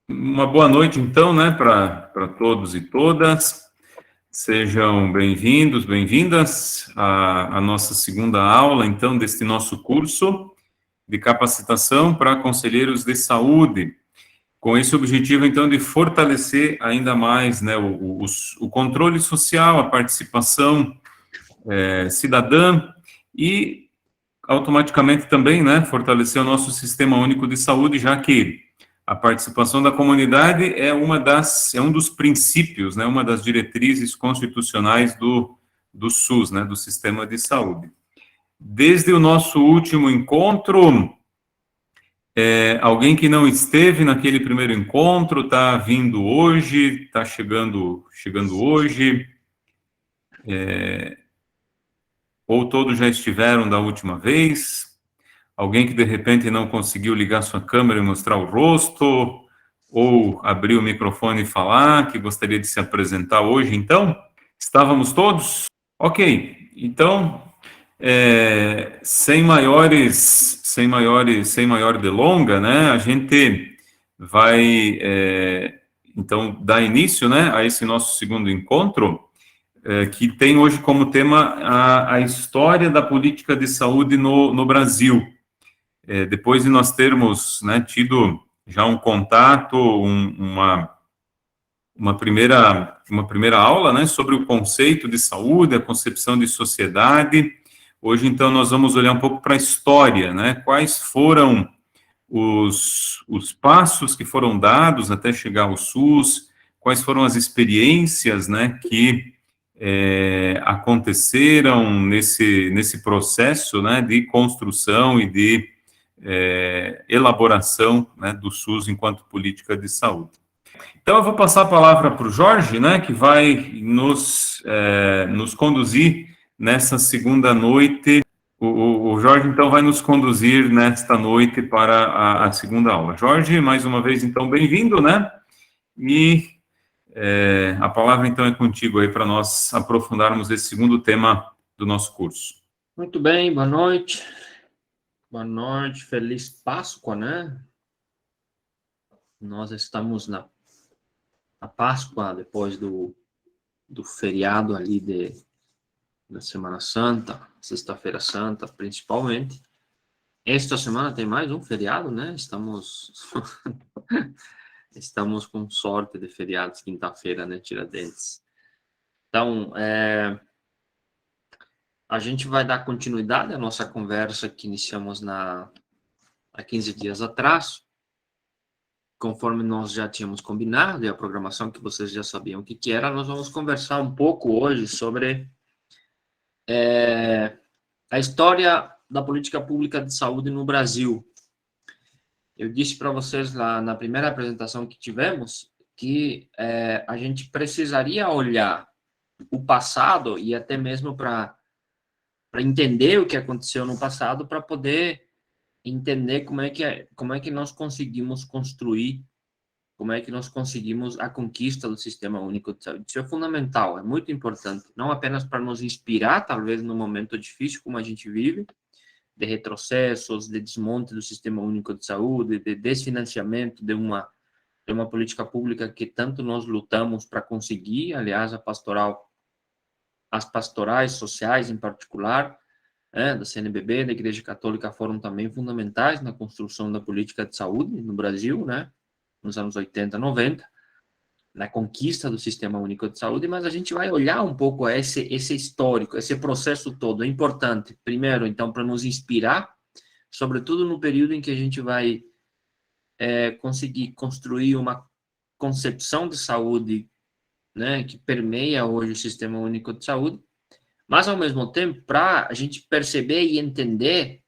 Uma boa noite, então, né, para todos e todas. Sejam bem-vindos, bem-vindas à nossa segunda aula, então, deste nosso curso de capacitação para conselheiros de saúde, com esse objetivo, então, de fortalecer ainda mais, né, o controle social, a participação cidadã e, automaticamente, também, né, fortalecer o nosso sistema único de saúde, já que a participação da comunidade é um dos princípios, né, uma das diretrizes constitucionais do SUS, né, do Sistema de Saúde. Desde o nosso último encontro, alguém que não esteve naquele primeiro encontro está vindo hoje, está chegando hoje, ou todos já estiveram da última vez? Alguém que de repente não conseguiu ligar sua câmera e mostrar o rosto, ou abrir o microfone e falar, que gostaria de se apresentar hoje, então? Estávamos todos? Ok, então, sem maior delonga, né, a gente vai, então, dar início, né, a esse nosso segundo encontro, que tem hoje como tema a história da política de saúde no Brasil. Depois de nós termos, né, tido já um contato, uma primeira aula, né, sobre o conceito de saúde, a concepção de sociedade. Hoje, então, nós vamos olhar um pouco para a história, né, quais foram os passos que foram dados até chegar ao SUS, quais foram as experiências, né, que aconteceram nesse processo, né, de construção e de elaboração, né, do SUS enquanto política de saúde. Então, eu vou passar a palavra para o Jorge, né, que vai nos conduzir nessa segunda noite. O Jorge, então, vai nos conduzir nesta noite para a segunda aula. Jorge, mais uma vez, então, bem-vindo, né? E a palavra, então, é contigo aí para nós aprofundarmos esse segundo tema do nosso curso. Muito bem, boa noite. Boa noite, feliz Páscoa, né? Nós estamos na Páscoa, depois do feriado ali da Semana Santa, Sexta-feira Santa, principalmente. Esta semana tem mais um feriado, né? Estamos com sorte de feriados, quinta-feira, né? Tiradentes. Então, a gente vai dar continuidade à nossa conversa que iniciamos há 15 dias atrás, conforme nós já tínhamos combinado, e a programação que vocês já sabiam o que era, nós vamos conversar um pouco hoje sobre a história da política pública de saúde no Brasil. Eu disse para vocês lá na primeira apresentação que tivemos que a gente precisaria olhar o passado e até mesmo para entender o que aconteceu no passado, para poder entender como é que nós conseguimos construir, como é que nós conseguimos a conquista do Sistema Único de Saúde. Isso é fundamental, é muito importante, não apenas para nos inspirar, talvez, num momento difícil como a gente vive, de retrocessos, de desmonte do Sistema Único de Saúde, de desfinanciamento de uma política pública que tanto nós lutamos para conseguir, aliás, as pastorais sociais em particular, da CNBB, da Igreja Católica, foram também fundamentais na construção da política de saúde no Brasil, né, nos anos 80, 90, na conquista do Sistema Único de Saúde, mas a gente vai olhar um pouco esse histórico, esse processo todo. É importante, primeiro, então, para nos inspirar, sobretudo no período em que a gente vai conseguir construir uma concepção de saúde, né, que permeia hoje o Sistema Único de Saúde, mas, ao mesmo tempo, para a gente perceber e entender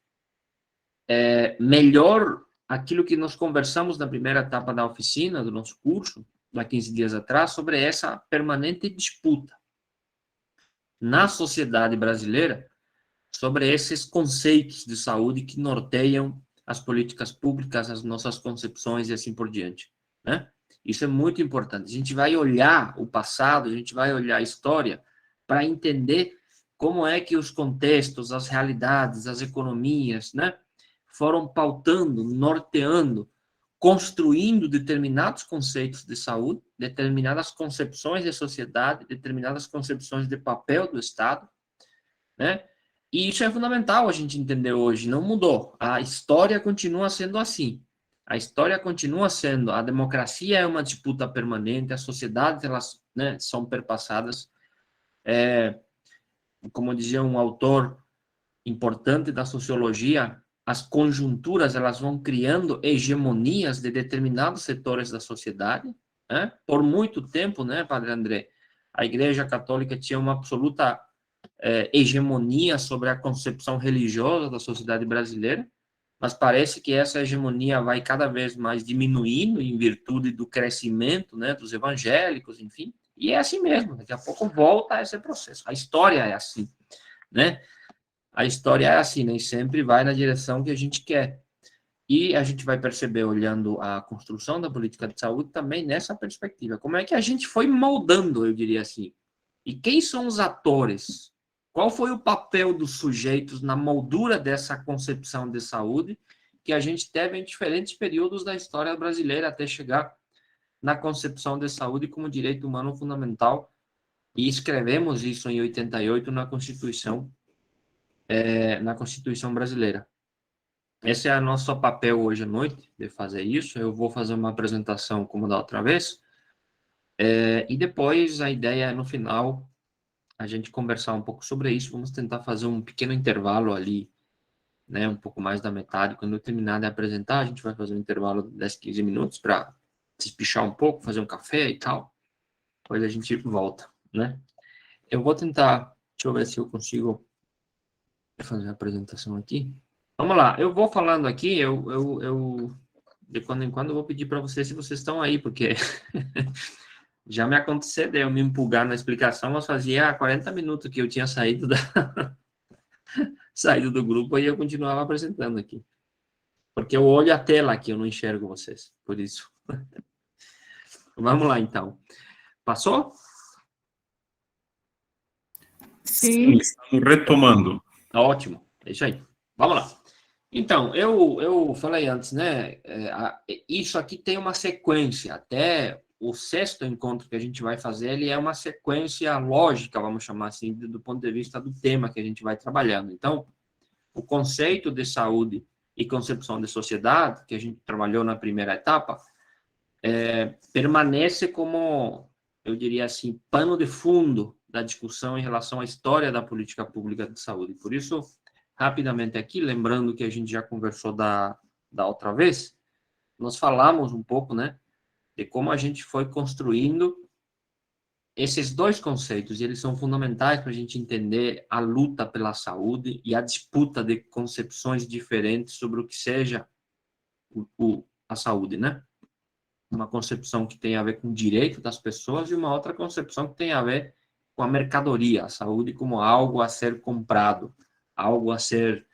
melhor aquilo que nós conversamos na primeira etapa da oficina, do nosso curso, há 15 dias atrás, sobre essa permanente disputa na sociedade brasileira sobre esses conceitos de saúde que norteiam as políticas públicas, as nossas concepções e assim por diante, né? Isso é muito importante. A gente vai olhar o passado, a gente vai olhar a história para entender como é que os contextos, as realidades, as economias, né, foram pautando, norteando construindo determinados conceitos de saúde, determinadas concepções de sociedade, determinadas concepções de papel do Estado, né? E isso é fundamental a gente entender hoje, não mudou. A história continua sendo assim. A história continua sendo, a democracia é uma disputa permanente, as sociedades, elas, né, são perpassadas. Como dizia um autor importante da sociologia, as conjunturas, elas vão criando hegemonias de determinados setores da sociedade, né? Por muito tempo, né, Padre André, a Igreja Católica tinha uma absoluta hegemonia sobre a concepção religiosa da sociedade brasileira, mas parece que essa hegemonia vai cada vez mais diminuindo em virtude do crescimento, né, dos evangélicos, enfim, e é assim mesmo, daqui a pouco volta a esse processo. A história é assim, né? A história é assim, nem sempre vai na direção que a gente quer. E a gente vai perceber, olhando a construção da política de saúde, também nessa perspectiva. Como é que a gente foi moldando, eu diria assim. E quem são os atores? Qual foi o papel dos sujeitos na moldura dessa concepção de saúde que a gente teve em diferentes períodos da história brasileira até chegar na concepção de saúde como direito humano fundamental? E escrevemos isso em 88 na Constituição brasileira. Esse é o nosso papel hoje à noite, de fazer isso. Eu vou fazer uma apresentação como da outra vez, e depois a ideia é, no final, a gente conversar um pouco sobre isso. Vamos tentar fazer um pequeno intervalo ali, né, um pouco mais da metade. Quando eu terminar de apresentar, a gente vai fazer um intervalo de 10, 15 minutos para se espichar um pouco, fazer um café e tal. Depois a gente volta, né? Eu vou tentar, deixa eu ver se eu consigo fazer a apresentação aqui. Vamos lá, eu vou falando aqui, de quando em quando eu vou pedir para vocês se vocês estão aí, porque já me aconteceu de eu me empolgar na explicação, mas fazia 40 minutos que eu tinha saído saído do grupo e eu continuava apresentando aqui. Porque eu olho a tela aqui, eu não enxergo vocês, por isso. Vamos lá, então. Passou? Sim, estamos retomando. Ótimo, é isso aí. Vamos lá. Então, eu falei antes, né? Isso aqui tem uma sequência. Até o sexto encontro que a gente vai fazer, ele é uma sequência lógica, vamos chamar assim, do ponto de vista do tema que a gente vai trabalhando. Então, o conceito de saúde e concepção de sociedade, que a gente trabalhou na primeira etapa, permanece como, eu diria assim, pano de fundo da discussão em relação à história da política pública de saúde. Por isso, rapidamente aqui, lembrando que a gente já conversou da outra vez, nós falamos um pouco, né, de como a gente foi construindo esses dois conceitos, e eles são fundamentais para a gente entender a luta pela saúde e a disputa de concepções diferentes sobre o que seja a saúde, né? Uma concepção que tem a ver com o direito das pessoas e uma outra concepção que tem a ver com a mercadoria, a saúde como algo a ser comprado, algo a ser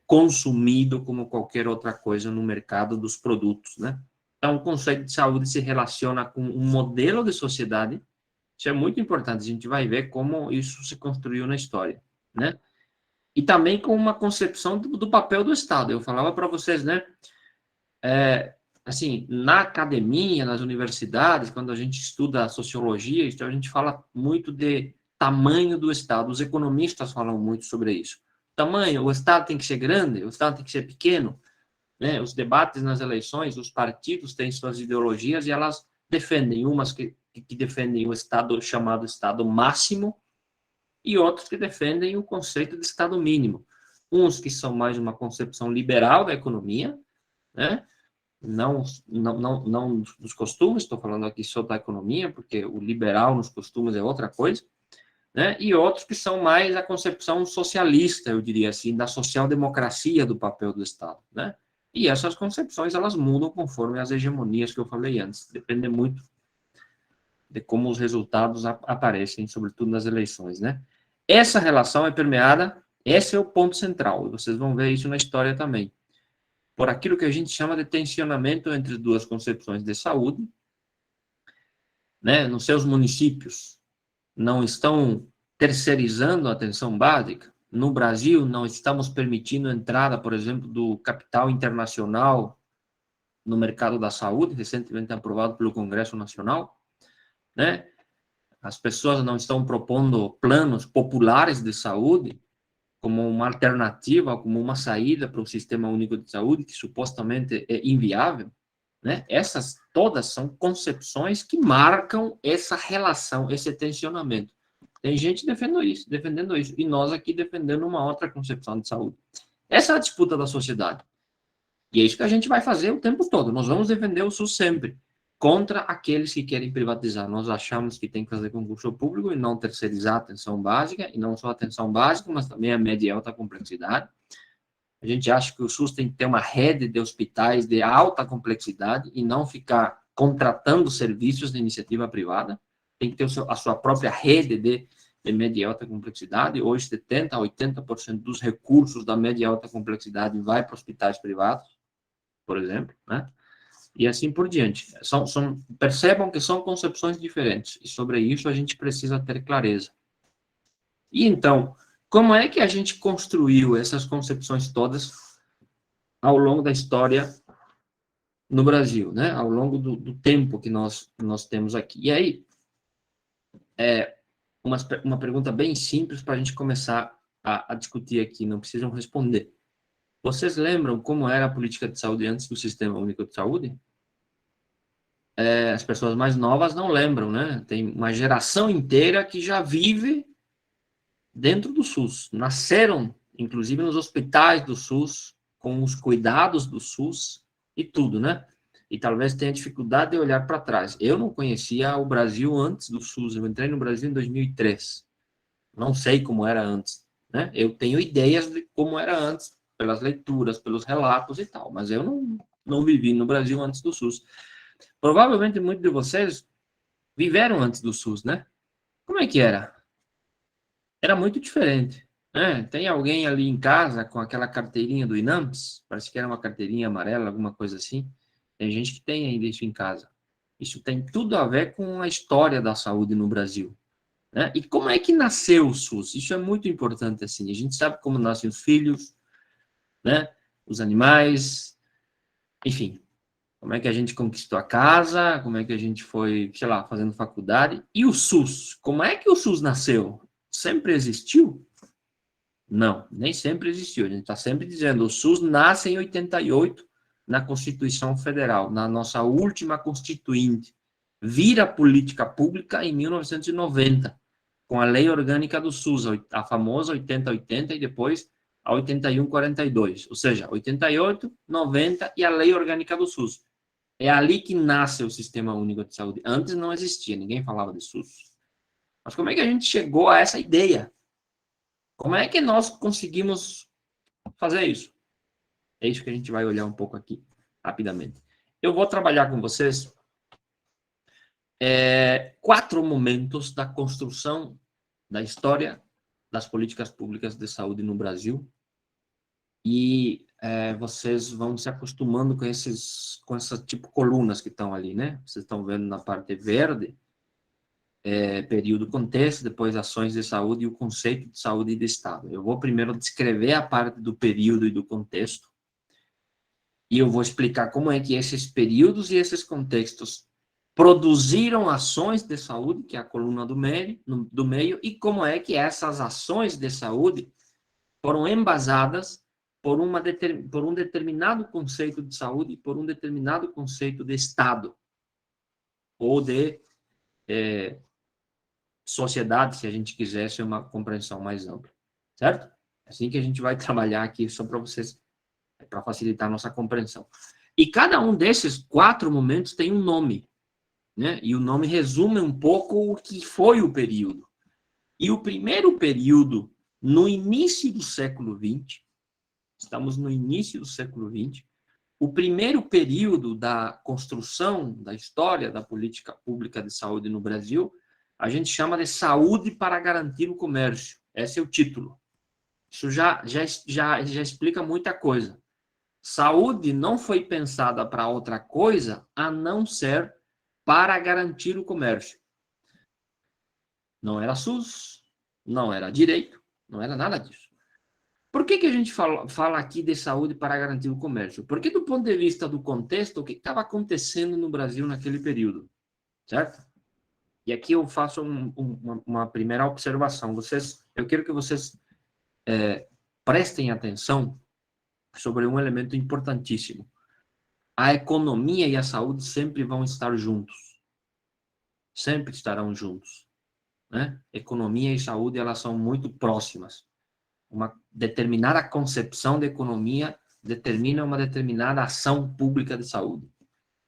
consumido como qualquer outra coisa no mercado dos produtos, né? Então, o conceito de saúde se relaciona com um modelo de sociedade. Isso é muito importante, a gente vai ver como isso se construiu na história, né? E também com uma concepção do papel do Estado. Eu falava para vocês, né? Assim, na academia, nas universidades, quando a gente estuda sociologia, então a gente fala muito de tamanho do Estado. Os economistas falam muito sobre isso. Tamanho, o Estado tem que ser grande, o Estado tem que ser pequeno, né? Os debates nas eleições, os partidos têm suas ideologias e elas defendem, umas que defendem o Estado chamado Estado máximo e outros que defendem o conceito de Estado mínimo. Uns que são mais uma concepção liberal da economia, né? Não dos costumes, estou falando aqui só da economia, porque o liberal nos costumes é outra coisa, né? E outros que são mais a concepção socialista, eu diria assim, da social-democracia do papel do Estado, né? E essas concepções, elas mudam conforme as hegemonias que eu falei antes, depende muito de como os resultados aparecem, sobretudo nas eleições, né? Essa relação é permeada, esse é o ponto central, e vocês vão ver isso na história também, por aquilo que a gente chama de tensionamento entre duas concepções de saúde, né? Nos seus municípios não estão terceirizando a atenção básica. No Brasil, não estamos permitindo a entrada, por exemplo, do capital internacional no mercado da saúde, recentemente aprovado pelo Congresso Nacional, né? As pessoas não estão propondo planos populares de saúde como uma alternativa, como uma saída para o Sistema Único de Saúde, que supostamente é inviável, né? Essas todas são concepções que marcam essa relação, esse tensionamento. Tem gente defendendo isso, e nós aqui defendendo uma outra concepção de saúde. Essa é a disputa da sociedade. E é isso que a gente vai fazer o tempo todo. Nós vamos defender o SUS sempre, contra aqueles que querem privatizar. Nós achamos que tem que fazer concurso público e não terceirizar a atenção básica, e não só a atenção básica, mas também a média e alta complexidade. A gente acha que o SUS tem que ter uma rede de hospitais de alta complexidade e não ficar contratando serviços de iniciativa privada. Tem que ter a sua própria rede de média e alta complexidade. Hoje, 70% a 80% dos recursos da média e alta complexidade vai para hospitais privados, por exemplo, né? E assim por diante. Percebam que são concepções diferentes, e sobre isso a gente precisa ter clareza. E então, como é que a gente construiu essas concepções todas ao longo da história no Brasil, né? Ao longo do tempo que nós temos aqui. E aí, uma pergunta bem simples para a gente começar a discutir aqui, não precisam responder. Vocês lembram como era a política de saúde antes do Sistema Único de Saúde? As pessoas mais novas não lembram, né? Tem uma geração inteira que já vive dentro do SUS. Nasceram, inclusive, nos hospitais do SUS, com os cuidados do SUS e tudo, né? E talvez tenha dificuldade de olhar para trás. Eu não conhecia o Brasil antes do SUS. Eu entrei no Brasil em 2003. Não sei como era antes, né? Eu tenho ideias de como era antes, pelas leituras, pelos relatos e tal, mas eu não vivi no Brasil antes do SUS. Provavelmente muitos de vocês viveram antes do SUS, né? Como é que era? Era muito diferente, né? Tem alguém ali em casa com aquela carteirinha do INAMPS? Parece que era uma carteirinha amarela, alguma coisa assim. Tem gente que tem ainda isso em casa. Isso tem tudo a ver com a história da saúde no Brasil, né? E como é que nasceu o SUS? Isso é muito importante, assim. A gente sabe como nascem os filhos, né? Os animais, enfim. Como é que a gente conquistou a casa, como é que a gente foi, sei lá, fazendo faculdade. E o SUS? Como é que o SUS nasceu? Sempre existiu? Não, nem sempre existiu. A gente está sempre dizendo, o SUS nasce em 88, na Constituição Federal, na nossa última Constituinte. Vira política pública em 1990, com a Lei Orgânica do SUS, a famosa 8080 e depois a 8142. Ou seja, 88, 90 e a Lei Orgânica do SUS. É ali que nasce o Sistema Único de Saúde. Antes não existia, ninguém falava de SUS. Mas como é que a gente chegou a essa ideia? Como é que nós conseguimos fazer isso? É isso que a gente vai olhar um pouco aqui, rapidamente. Eu vou trabalhar com vocês 4 momentos da construção da história das políticas públicas de saúde no Brasil. E vocês vão se acostumando com essas tipo colunas que estão ali, né? Vocês estão vendo na parte verde, período, contexto, depois ações de saúde e o conceito de saúde e de Estado. Eu vou primeiro descrever a parte do período e do contexto, e eu vou explicar como é que esses períodos e esses contextos produziram ações de saúde, que é a coluna do meio, e como é que essas ações de saúde foram embasadas por um determinado conceito de saúde, por um determinado conceito de Estado, ou de sociedade, se a gente quisesse uma compreensão mais ampla, certo? É assim que a gente vai trabalhar aqui, só para vocês, para facilitar a nossa compreensão. E cada um desses 4 momentos tem um nome, né? E o nome resume um pouco o que foi o período. E o primeiro período, no início do século XX, estamos no início do século XX, o primeiro período da construção da história da política pública de saúde no Brasil, a gente chama de saúde para garantir o comércio. Esse é o título. Isso já explica muita coisa. Saúde não foi pensada para outra coisa a não ser para garantir o comércio. Não era SUS, não era direito, não era nada disso. Por que a gente fala aqui de saúde para garantir o comércio? Porque, do ponto de vista do contexto, o que estava acontecendo no Brasil naquele período, certo? E aqui eu faço uma primeira observação. Eu quero que vocês prestem atenção sobre um elemento importantíssimo. A economia e a saúde sempre vão estar juntos. Sempre estarão juntos, né? Economia e saúde, elas são muito próximas. Uma determinada concepção de economia determina uma determinada ação pública de saúde,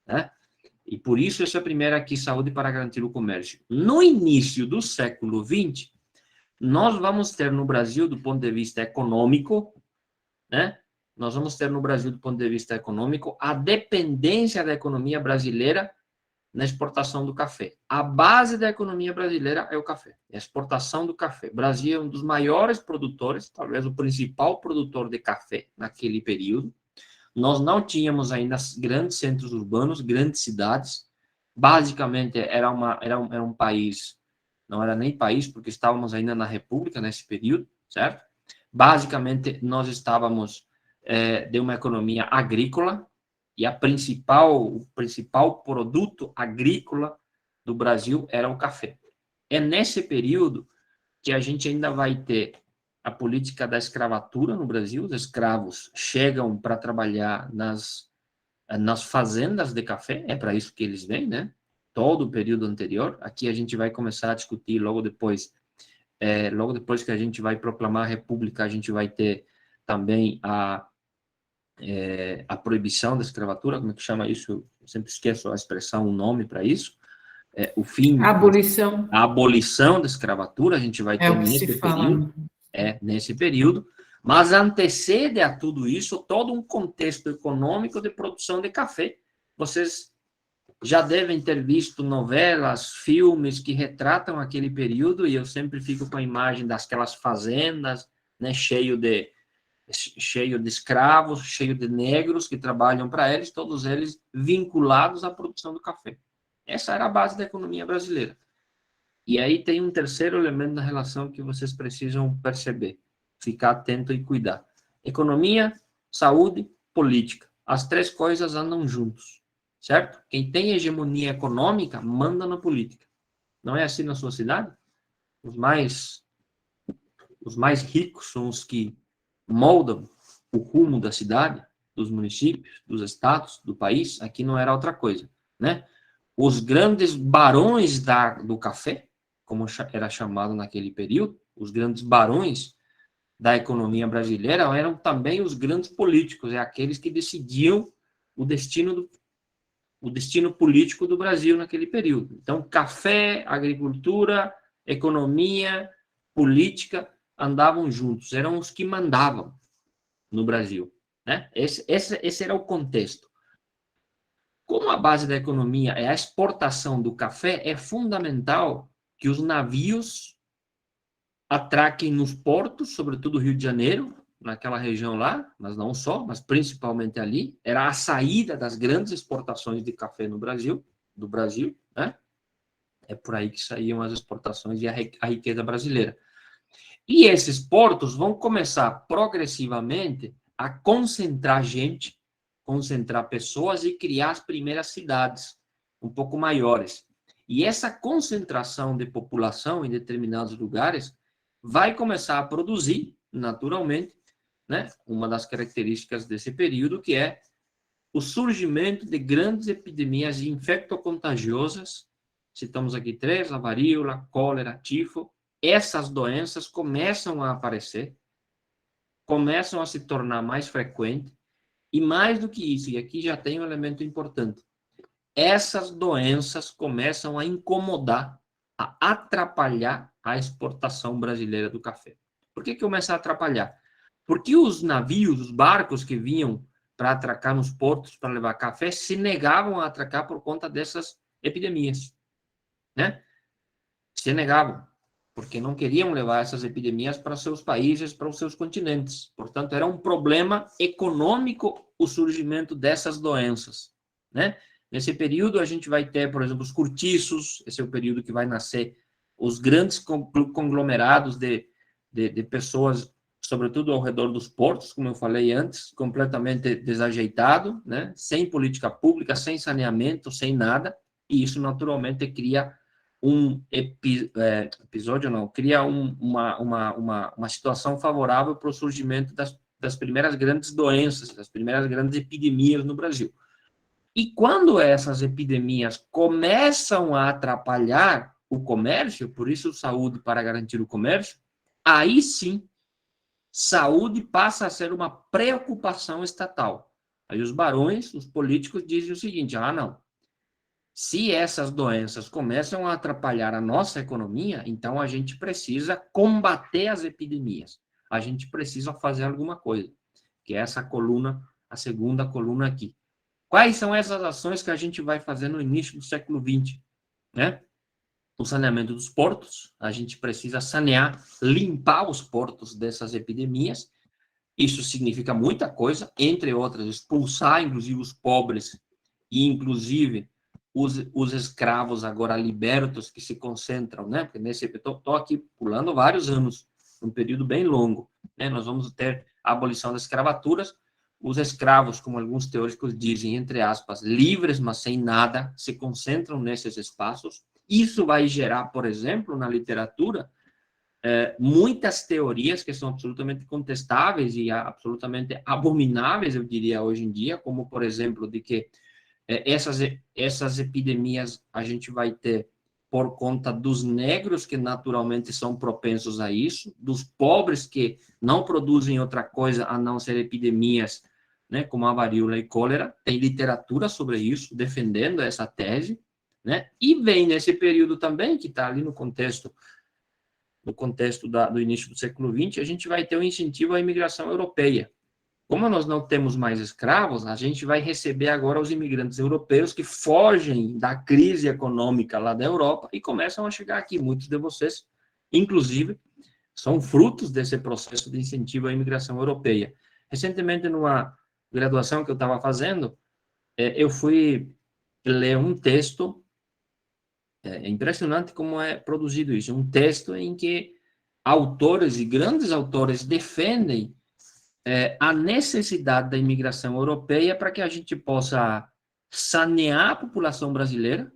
né? E por isso essa primeira aqui, saúde para garantir o comércio. No início do século XX, nós vamos ter no Brasil, do ponto de vista econômico, né? Nós vamos ter no Brasil, do ponto de vista econômico, a dependência da economia brasileira na exportação do café. A base da economia brasileira é o café, é a exportação do café. O Brasil é um dos maiores produtores, talvez o principal produtor de café naquele período. Nós não tínhamos ainda grandes centros urbanos, grandes cidades. Basicamente, era um país, não era nem país, porque estávamos ainda na República nesse período, certo? Basicamente, nós estávamos de uma economia agrícola, e o principal produto agrícola do Brasil era o café. É nesse período que a gente ainda vai ter a política da escravatura no Brasil. Os escravos chegam para trabalhar nas fazendas de café, é para isso que eles vêm, né? Todo o período anterior. Aqui a gente vai começar a discutir logo depois que a gente vai proclamar a República, a gente vai ter também a proibição da escravatura, como é que chama isso? Eu sempre esqueço a expressão, o nome para isso. O fim... Abolição. A abolição da escravatura, a gente vai ter nesse período. Nesse período. Mas antecede a tudo isso todo um contexto econômico de produção de café. Vocês já devem ter visto novelas, filmes que retratam aquele período, e eu sempre fico com a imagem daquelas fazendas, né, cheio de escravos, cheio de negros que trabalham para eles, todos eles vinculados à produção do café. Essa era a base da economia brasileira. E aí tem um terceiro elemento na relação que vocês precisam perceber, ficar atento e cuidar. Economia, saúde, política. As três coisas andam juntos, certo? Quem tem hegemonia econômica manda na política. Não é assim na sua cidade? Os mais ricos são os que moldam o rumo da cidade, dos municípios, dos estados, do país. Aqui não era outra coisa, né? Os grandes barões do café, como era chamado naquele período, os grandes barões da economia brasileira eram também os grandes políticos, aqueles que decidiam o destino político do Brasil naquele período. Então, café, agricultura, economia, política andavam juntos, eram os que mandavam no Brasil, né? Esse era o contexto. Como a base da economia é a exportação do café, é fundamental que os navios atraquem nos portos, sobretudo Rio de Janeiro, naquela região lá, mas não só, mas principalmente ali. Era a saída das grandes exportações de café do Brasil, né? É por aí que saíam as exportações e a riqueza brasileira. E esses portos vão começar progressivamente a concentrar gente, concentrar pessoas e criar as primeiras cidades um pouco maiores. E essa concentração de população em determinados lugares vai começar a produzir, naturalmente, né, uma das características desse período, que é o surgimento de grandes epidemias infectocontagiosas. Citamos aqui três: a varíola, cólera, tifo. Essas doenças começam a aparecer, começam a se tornar mais frequentes, e mais do que isso, e aqui já tem um elemento importante, essas doenças começam a incomodar, a atrapalhar a exportação brasileira do café. Por que começa a atrapalhar? Porque os navios, os barcos que vinham para atracar nos portos para levar café, se negavam a atracar por conta dessas epidemias, né? Se negavam, porque não queriam levar essas epidemias para seus países, para os seus continentes. Portanto, era um problema econômico o surgimento dessas doenças, né? Nesse período, a gente vai ter, por exemplo, os cortiços. Esse é o período que vai nascer os grandes conglomerados de pessoas sobretudo ao redor dos portos, como eu falei antes, completamente desajeitado, né? Sem política pública, sem saneamento, sem nada, e isso naturalmente cria uma situação favorável para o surgimento das primeiras grandes doenças, das primeiras grandes epidemias no Brasil. E quando essas epidemias começam a atrapalhar o comércio, por isso saúde para garantir o comércio, aí sim, saúde passa a ser uma preocupação estatal. Aí os barões, os políticos dizem o seguinte, não, se essas doenças começam a atrapalhar a nossa economia, então a gente precisa combater as epidemias. A gente precisa fazer alguma coisa, que é essa coluna, a segunda coluna aqui. Quais são essas ações que a gente vai fazer no início do século XX? Né? O saneamento dos portos, a gente precisa sanear, limpar os portos dessas epidemias. Isso significa muita coisa, entre outras, expulsar, inclusive, os pobres e, inclusive, os escravos agora libertos que se concentram, né? Porque estou aqui pulando vários anos, um período bem longo, né? Nós vamos ter a abolição das escravaturas, os escravos, como alguns teóricos dizem, entre aspas, livres, mas sem nada, se concentram nesses espaços. Isso vai gerar, por exemplo, na literatura, muitas teorias que são absolutamente contestáveis e absolutamente abomináveis, eu diria, hoje em dia, como, por exemplo, de que essas epidemias a gente vai ter por conta dos negros, que naturalmente são propensos a isso, dos pobres que não produzem outra coisa a não ser epidemias, né, como a varíola e cólera. Tem literatura sobre isso, defendendo essa tese, né? E vem nesse período também, que está ali no contexto do início do século XX, a gente vai ter um incentivo à imigração europeia. Como nós não temos mais escravos, a gente vai receber agora os imigrantes europeus que fogem da crise econômica lá da Europa e começam a chegar aqui. Muitos de vocês, inclusive, são frutos desse processo de incentivo à imigração europeia. Recentemente, numa graduação que eu estava fazendo, eu fui ler um texto. É impressionante como é produzido isso. Um texto em que autores e grandes autores defendem a necessidade da imigração europeia para que a gente possa sanear a população brasileira.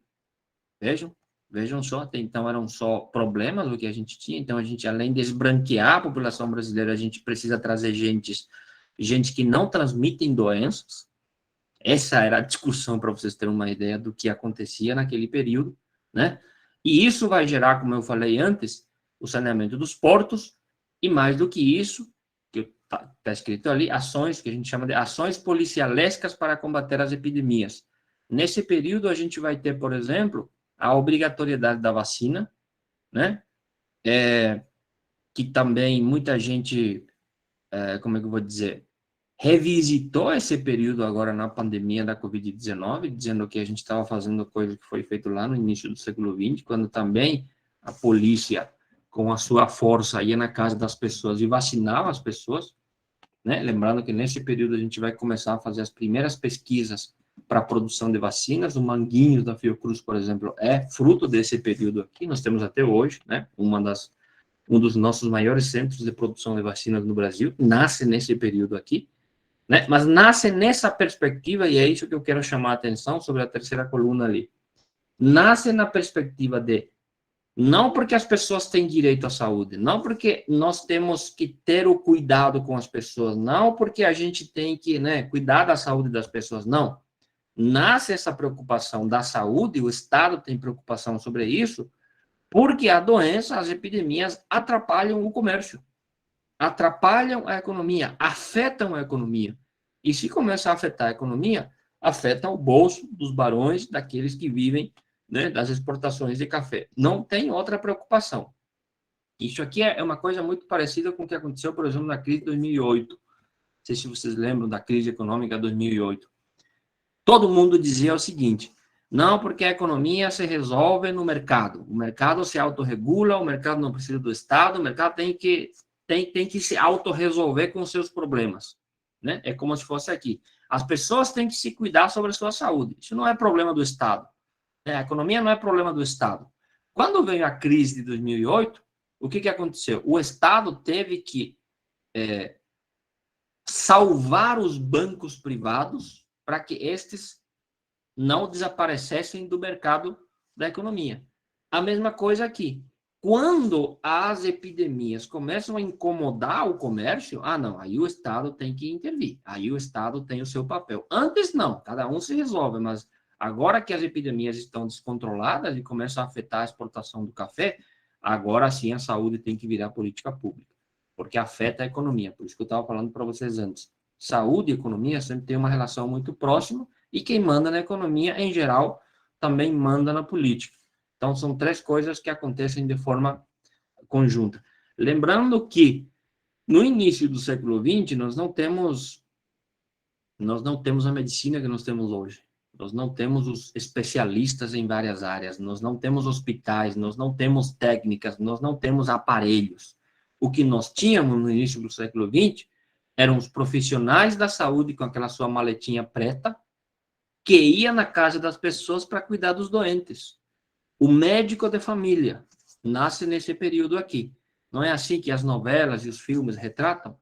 Vejam só, até então eram só problemas o que a gente tinha. Então, a gente, além de esbranquear a população brasileira, a gente precisa trazer gente que não transmitem doenças. Essa era a discussão, para vocês terem uma ideia do que acontecia naquele período, né? E isso vai gerar, como eu falei antes, o saneamento dos portos, e mais do que isso, que está escrito ali, ações que a gente chama de ações policialescas para combater as epidemias. Nesse período, a gente vai ter, por exemplo, a obrigatoriedade da vacina, né? Que também muita gente, como é que eu vou dizer, revisitou esse período agora na pandemia da Covid-19, dizendo que a gente estava fazendo coisa que foi feito lá no início do século XX, quando também a polícia, com a sua força, ia na casa das pessoas e vacinava as pessoas, né? Lembrando que nesse período a gente vai começar a fazer as primeiras pesquisas para a produção de vacinas. O Manguinhos da Fiocruz, por exemplo, é fruto desse período aqui, nós temos até hoje, né? Um dos nossos maiores centros de produção de vacinas no Brasil, nasce nesse período aqui, né? Mas nasce nessa perspectiva, e é isso que eu quero chamar a atenção sobre a terceira coluna ali. Nasce na perspectiva de, não porque as pessoas têm direito à saúde, não porque nós temos que ter o cuidado com as pessoas, não porque a gente tem que, né, cuidar da saúde das pessoas, não. Nasce essa preocupação da saúde, o Estado tem preocupação sobre isso, porque a doença, as epidemias atrapalham o comércio, atrapalham a economia, afetam a economia. E se começa a afetar a economia, afeta o bolso dos barões, daqueles que vivem, né, das exportações de café. Não tem outra preocupação. Isso aqui é uma coisa muito parecida com o que aconteceu, por exemplo, na crise de 2008. Não sei se vocês lembram da crise econômica de 2008. Todo mundo dizia o seguinte: não, porque a economia se resolve no mercado. O mercado se autorregula, o mercado não precisa do Estado, o mercado tem que se autorresolver com os seus problemas, né? É como se fosse aqui. As pessoas têm que se cuidar sobre a sua saúde. Isso não é problema do Estado. A economia não é problema do Estado. Quando veio a crise de 2008, o que aconteceu? O Estado teve que salvar os bancos privados para que estes não desaparecessem do mercado da economia. A mesma coisa aqui. Quando as epidemias começam a incomodar o comércio, não, aí o Estado tem que intervir, aí o Estado tem o seu papel. Antes não, cada um se resolve, mas agora que as epidemias estão descontroladas e começam a afetar a exportação do café, agora sim a saúde tem que virar política pública, porque afeta a economia. Por isso que eu estava falando para vocês antes. Saúde e economia sempre tem uma relação muito próxima, e quem manda na economia, em geral, também manda na política. Então, são três coisas que acontecem de forma conjunta. Lembrando que, no início do século XX, nós não temos a medicina que nós temos hoje. Nós não temos os especialistas em várias áreas, nós não temos hospitais, nós não temos técnicas, nós não temos aparelhos. O que nós tínhamos no início do século XX eram os profissionais da saúde com aquela sua maletinha preta, que ia na casa das pessoas para cuidar dos doentes. O médico de família nasce nesse período aqui. Não é assim que as novelas e os filmes retratam?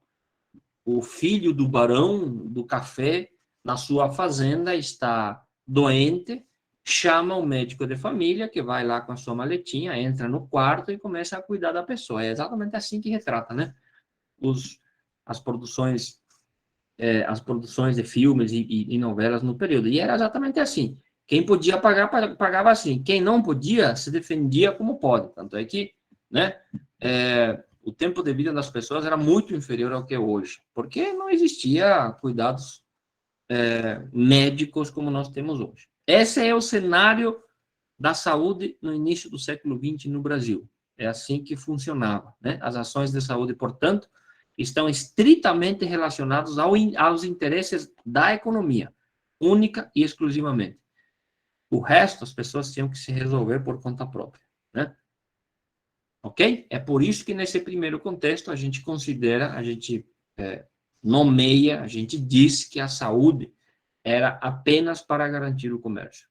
O filho do barão do café, na sua fazenda, está doente, chama o médico de família, que vai lá com a sua maletinha, entra no quarto e começa a cuidar da pessoa. É exatamente assim que retrata, né? As produções de filmes e novelas no período. E era exatamente assim. Quem podia pagar, pagava assim. Quem não podia, se defendia como pode. Tanto é que, né, o tempo de vida das pessoas era muito inferior ao que é hoje, porque não existia cuidados médicos como nós temos hoje. Esse é o cenário da saúde no início do século XX no Brasil. É assim que funcionava, né? As ações de saúde, portanto, estão estritamente relacionados aos interesses da economia, única e exclusivamente. O resto, as pessoas tinham que se resolver por conta própria, né? Ok? É por isso que, nesse primeiro contexto, a gente considera, a gente nomeia, a gente diz que a saúde era apenas para garantir o comércio.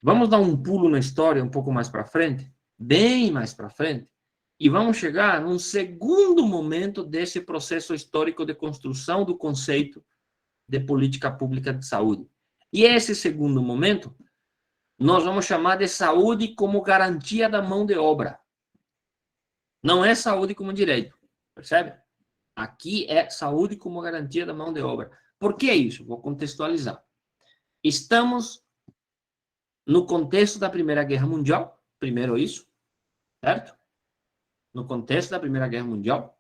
Vamos dar um pulo na história um pouco mais para frente, bem mais para frente, e vamos chegar num segundo momento desse processo histórico de construção do conceito de política pública de saúde. E esse segundo momento, nós vamos chamar de saúde como garantia da mão de obra. Não é saúde como direito, percebe? Aqui é saúde como garantia da mão de obra. Por que isso? Vou contextualizar. Estamos no contexto da Primeira Guerra Mundial, primeiro isso, certo? No contexto da Primeira Guerra Mundial.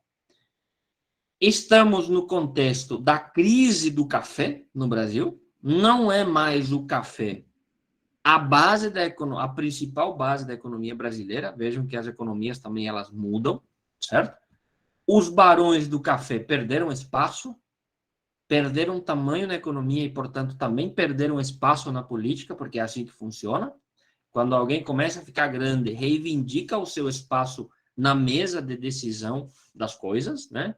Estamos no contexto da crise do café no Brasil. Não é mais o café a principal base da economia brasileira. Vejam que as economias também elas mudam, certo? Os barões do café perderam espaço, perderam tamanho na economia e, portanto, também perderam espaço na política, porque é assim que funciona. Quando alguém começa a ficar grande, reivindica o seu espaço na mesa de decisão das coisas, né?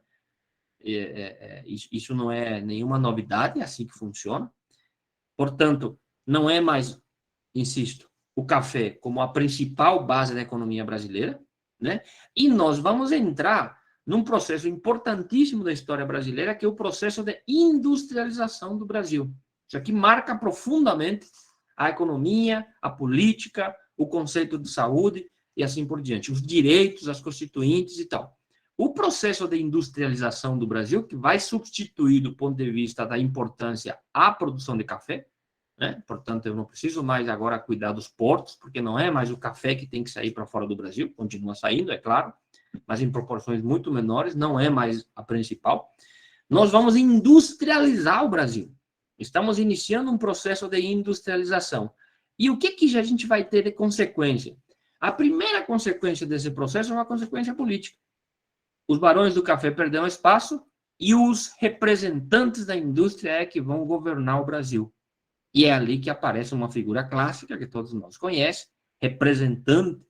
Isso não é nenhuma novidade, é assim que funciona. Portanto, não é mais, insisto, o café como a principal base da economia brasileira, né? E nós vamos entrar num processo importantíssimo da história brasileira, que é o processo de industrialização do Brasil. Isso aqui marca profundamente a economia, a política, o conceito de saúde e assim por diante, os direitos, as constituintes e tal. O processo de industrialização do Brasil, que vai substituir, do ponto de vista da importância, a produção de café, né? Portanto, eu não preciso mais agora cuidar dos portos, porque não é mais o café que tem que sair para fora do Brasil, continua saindo, é claro, mas em proporções muito menores, não é mais a principal. Nós vamos industrializar o Brasil. Estamos iniciando um processo de industrialização. E o que a gente vai ter de consequência? A primeira consequência desse processo é uma consequência política. Os barões do café perderam espaço e os representantes da indústria é que vão governar o Brasil. E é ali que aparece uma figura clássica que todos nós conhecem, representante,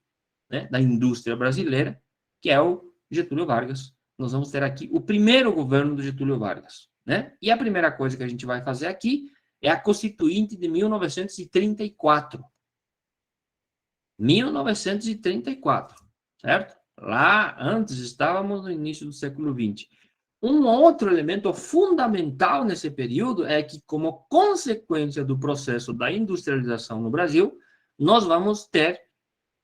né, da indústria brasileira, que é o Getúlio Vargas. Nós vamos ter aqui o primeiro governo do Getúlio Vargas, né? E a primeira coisa que a gente vai fazer aqui é a Constituinte de 1934. 1934, certo? Lá, antes, estávamos no início do século XX. um outro elemento fundamental nesse período é que, como consequência do processo da industrialização no Brasil, nós vamos ter,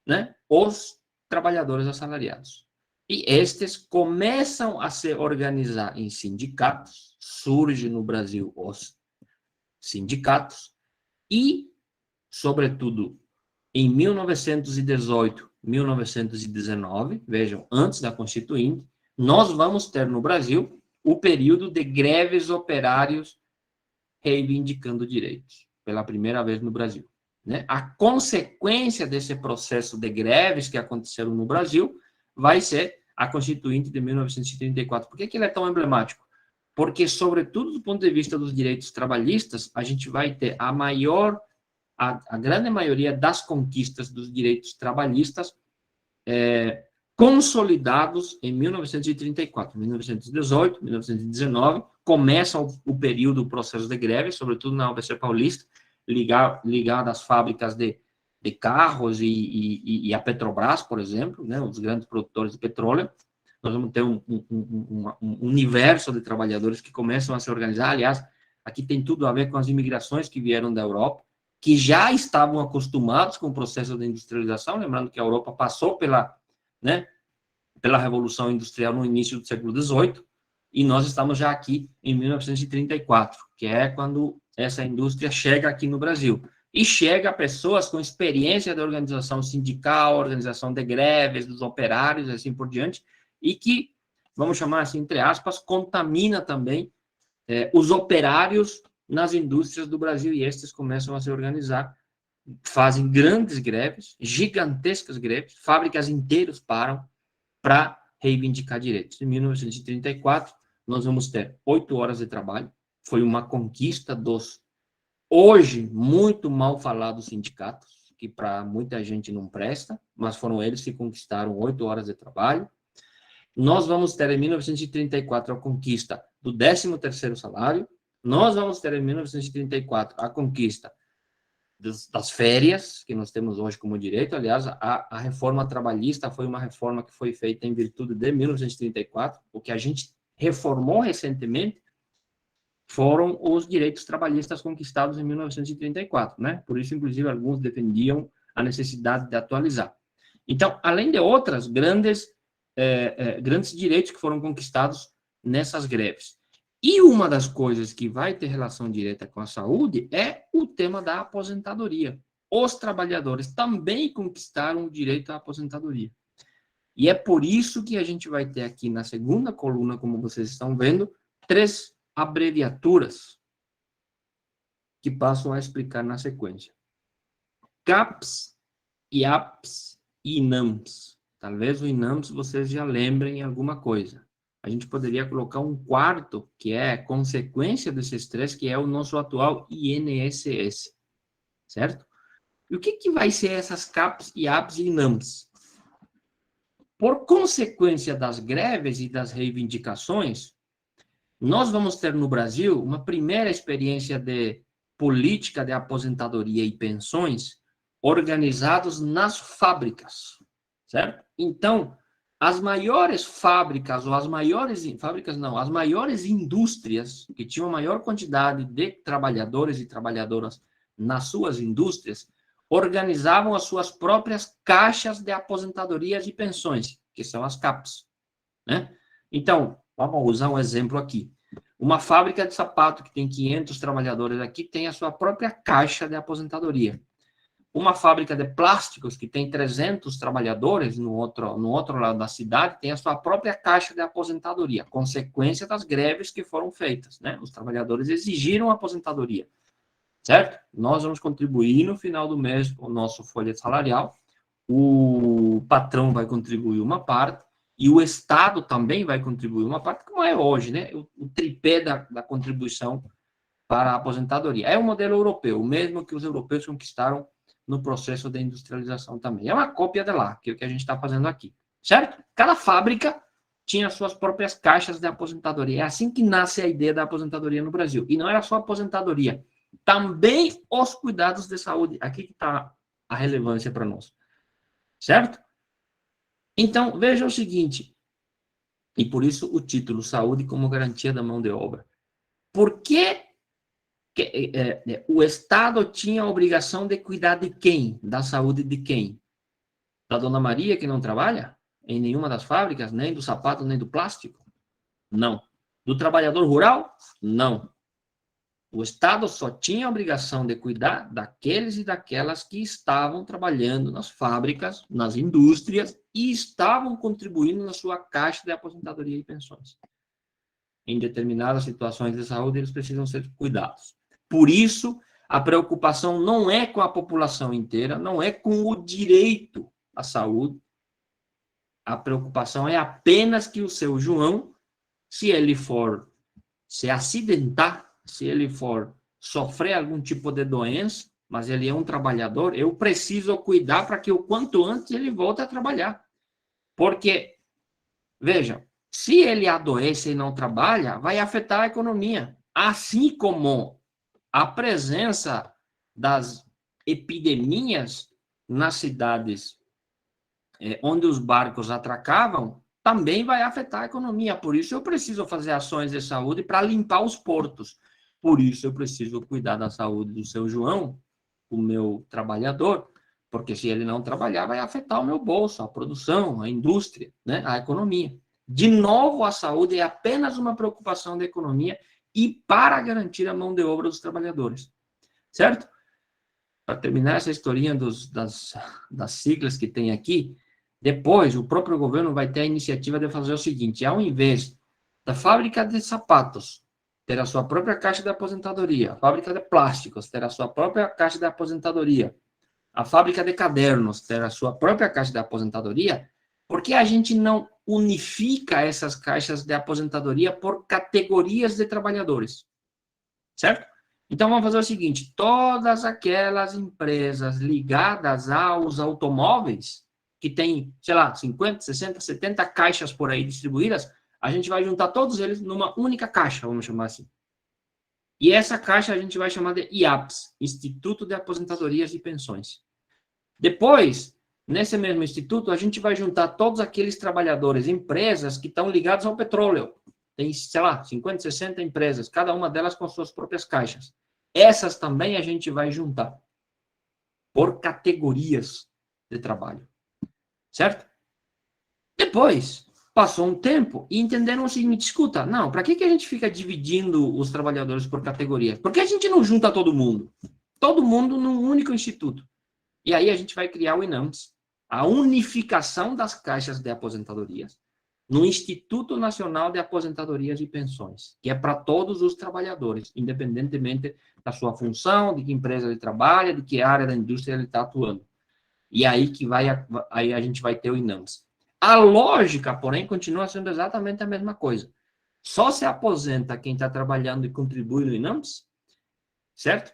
né, os trabalhadores assalariados. E estes começam a se organizar em sindicatos, surgem no Brasil os sindicatos, e, sobretudo, em 1918, 1919, vejam, antes da Constituinte, nós vamos ter no Brasil o período de greves operários reivindicando direitos, pela primeira vez no Brasil. Né? A consequência desse processo de greves que aconteceram no Brasil vai ser a Constituinte de 1934. Por que ele é tão emblemático? Porque, sobretudo do ponto de vista dos direitos trabalhistas, a gente vai ter a grande maioria das conquistas dos direitos trabalhistas consolidados em 1934, 1918, 1919, começa o período do processo de greve, sobretudo na ABC Paulista, ligado às fábricas de carros e a Petrobras, por exemplo, né, os grandes produtores de petróleo. Nós vamos ter um universo de trabalhadores que começam a se organizar. Aliás, aqui tem tudo a ver com as imigrações que vieram da Europa, que já estavam acostumados com o processo de industrialização, lembrando que a Europa passou pela Revolução Industrial no início do século XVIII, e nós estamos já aqui em 1934, que é quando essa indústria chega aqui no Brasil. E chega a pessoas com experiência de organização sindical, organização de greves, dos operários, assim por diante, e que, vamos chamar assim, entre aspas, contamina também os operários nas indústrias do Brasil, e estes começam a se organizar, fazem grandes greves, gigantescas greves, fábricas inteiras param para reivindicar direitos. Em 1934, nós vamos ter 8 horas de trabalho, foi uma conquista dos, hoje, muito mal falados sindicatos, que para muita gente não presta, mas foram eles que conquistaram 8 horas de trabalho. Nós vamos ter, em 1934, a conquista do 13º salário. Nós vamos ter, em 1934, a conquista das férias, que nós temos hoje como direito. Aliás, a reforma trabalhista foi uma reforma que foi feita em virtude de 1934. O que a gente reformou recentemente foram os direitos trabalhistas conquistados em 1934, né? Por isso, inclusive, alguns defendiam a necessidade de atualizar. Então, além de outras grandes direitos que foram conquistados nessas greves. E uma das coisas que vai ter relação direta com a saúde é o tema da aposentadoria. Os trabalhadores também conquistaram o direito à aposentadoria. E é por isso que a gente vai ter aqui na segunda coluna, como vocês estão vendo, 3 abreviaturas que passam a explicar na sequência. CAPS, IAPS e INAMS. Talvez o INAMS vocês já lembrem alguma coisa. A gente poderia colocar um quarto, que é consequência desses 3, que é o nosso atual INSS, certo? E o que vai ser essas CAPS, IAPS e INAMS? Por consequência das greves e das reivindicações, nós vamos ter no Brasil uma primeira experiência de política de aposentadoria e pensões organizados nas fábricas, certo? Então, as maiores fábricas, ou as maiores indústrias, que tinham maior quantidade de trabalhadores e trabalhadoras nas suas indústrias, organizavam as suas próprias caixas de aposentadorias e pensões, que são as CAPs, né? Então, vamos usar um exemplo aqui. Uma fábrica de sapato que tem 500 trabalhadores aqui tem a sua própria caixa de aposentadoria. Uma fábrica de plásticos que tem 300 trabalhadores no outro lado da cidade tem a sua própria caixa de aposentadoria, consequência das greves que foram feitas, né? Os trabalhadores exigiram aposentadoria, certo? Nós vamos contribuir no final do mês com o nosso folha salarial, o patrão vai contribuir uma parte, e o Estado também vai contribuir uma parte, como é hoje, né? O tripé da contribuição para a aposentadoria. É o modelo europeu, o mesmo que os europeus conquistaram no processo de industrialização também. É uma cópia de lá, que é o que a gente está fazendo aqui, certo? Cada fábrica tinha suas próprias caixas de aposentadoria. É assim que nasce a ideia da aposentadoria no Brasil. E não era só aposentadoria, também os cuidados de saúde. Aqui que está a relevância para nós, certo? Então, veja o seguinte, E por isso o título Saúde como Garantia da Mão de Obra. Por que o Estado tinha a obrigação de cuidar de quem? Da saúde de quem? Da Dona Maria, que não trabalha em nenhuma das fábricas, nem do sapato, nem do plástico? Não. Do trabalhador rural? Não. O Estado só tinha a obrigação de cuidar daqueles e daquelas que estavam trabalhando nas fábricas, nas indústrias e estavam contribuindo na sua caixa de aposentadoria e pensões. Em determinadas situações de saúde, eles precisam ser cuidados. Por isso, a preocupação não é com a população inteira, não é com o direito à saúde. A preocupação é apenas que o seu João, se ele for se acidentar, se ele for sofrer algum tipo de doença, mas ele é um trabalhador, eu preciso cuidar para que o quanto antes ele volte a trabalhar. Porque, veja, se ele adoece e não trabalha, vai afetar a economia. Assim como a presença das epidemias nas cidades onde os barcos atracavam, também vai afetar a economia. Por isso eu preciso fazer ações de saúde para limpar os portos. Por isso eu preciso cuidar da saúde do seu João, o meu trabalhador, porque se ele não trabalhar, vai afetar o meu bolso, a produção, a indústria, né, a economia. De novo, a saúde é apenas uma preocupação da economia e para garantir a mão de obra dos trabalhadores. Certo? Para terminar essa historinha das siglas que tem aqui, depois, o próprio governo vai ter a iniciativa de fazer o seguinte: ao invés da fábrica de sapatos ter a sua própria caixa de aposentadoria, a fábrica de plásticos ter a sua própria caixa de aposentadoria, a fábrica de cadernos ter a sua própria caixa de aposentadoria, por que a gente não unifica essas caixas de aposentadoria por categorias de trabalhadores? Certo? Então, vamos fazer o seguinte: todas aquelas empresas ligadas aos automóveis, que tem, sei lá, 50, 60, 70 caixas por aí distribuídas, a gente vai juntar todos eles numa única caixa, vamos chamar assim. E essa caixa a gente vai chamar de IAPS, Instituto de Aposentadorias e Pensões. Depois, nesse mesmo instituto, a gente vai juntar todos aqueles trabalhadores, empresas que estão ligados ao petróleo. Tem, sei lá, 50, 60 empresas, cada uma delas com suas próprias caixas. Essas também a gente vai juntar por categorias de trabalho. Certo? Depois, passou um tempo e entenderam o seguinte: escuta, não, para que a gente fica dividindo os trabalhadores por categorias? Por que a gente não junta todo mundo? Todo mundo num único instituto. E aí a gente vai criar o INAMPS, a unificação das caixas de aposentadorias, no Instituto Nacional de Aposentadorias e Pensões, que é para todos os trabalhadores, independentemente da sua função, de que empresa ele trabalha, de que área da indústria ele está atuando. E aí aí a gente vai ter o INAMPS. A lógica, porém, continua sendo exatamente a mesma coisa. Só se aposenta quem está trabalhando e contribui no INAMPS, certo?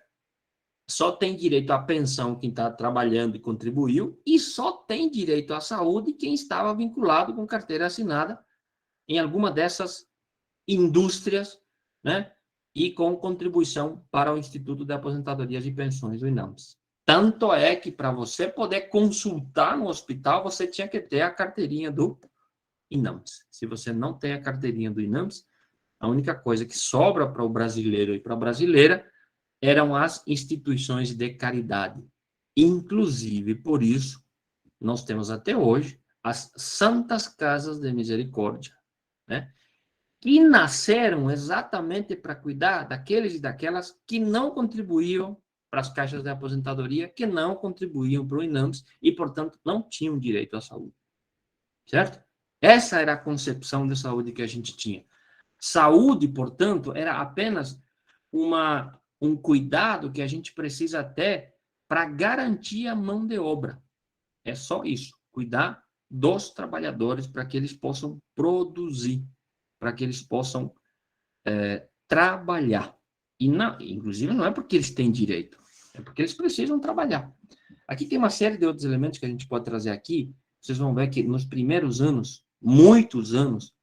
Só tem direito à pensão quem está trabalhando e contribuiu, e só tem direito à saúde quem estava vinculado com carteira assinada em alguma dessas indústrias, né? E com contribuição para o Instituto de Aposentadorias e Pensões, o INAMPS. Tanto é que para você poder consultar no hospital, você tinha que ter a carteirinha do INAMPS. Se você não tem a carteirinha do INAMPS, a única coisa que sobra para o brasileiro e para a brasileira eram as instituições de caridade. Inclusive, por isso, nós temos até hoje as Santas Casas de Misericórdia, né? Que nasceram exatamente para cuidar daqueles e daquelas que não contribuíam para as caixas de aposentadoria, que não contribuíam para o INAMPS e, portanto, não tinham direito à saúde. Certo? Essa era a concepção de saúde que a gente tinha. Saúde, portanto, era apenas um cuidado que a gente precisa ter para garantir a mão de obra. É só isso, cuidar dos trabalhadores para que eles possam produzir, para que eles possam trabalhar. E inclusive não é porque eles têm direito, é porque eles precisam trabalhar. Aqui tem uma série de outros elementos que a gente pode trazer aqui. Vocês vão ver que nos primeiros anos, muitos anos,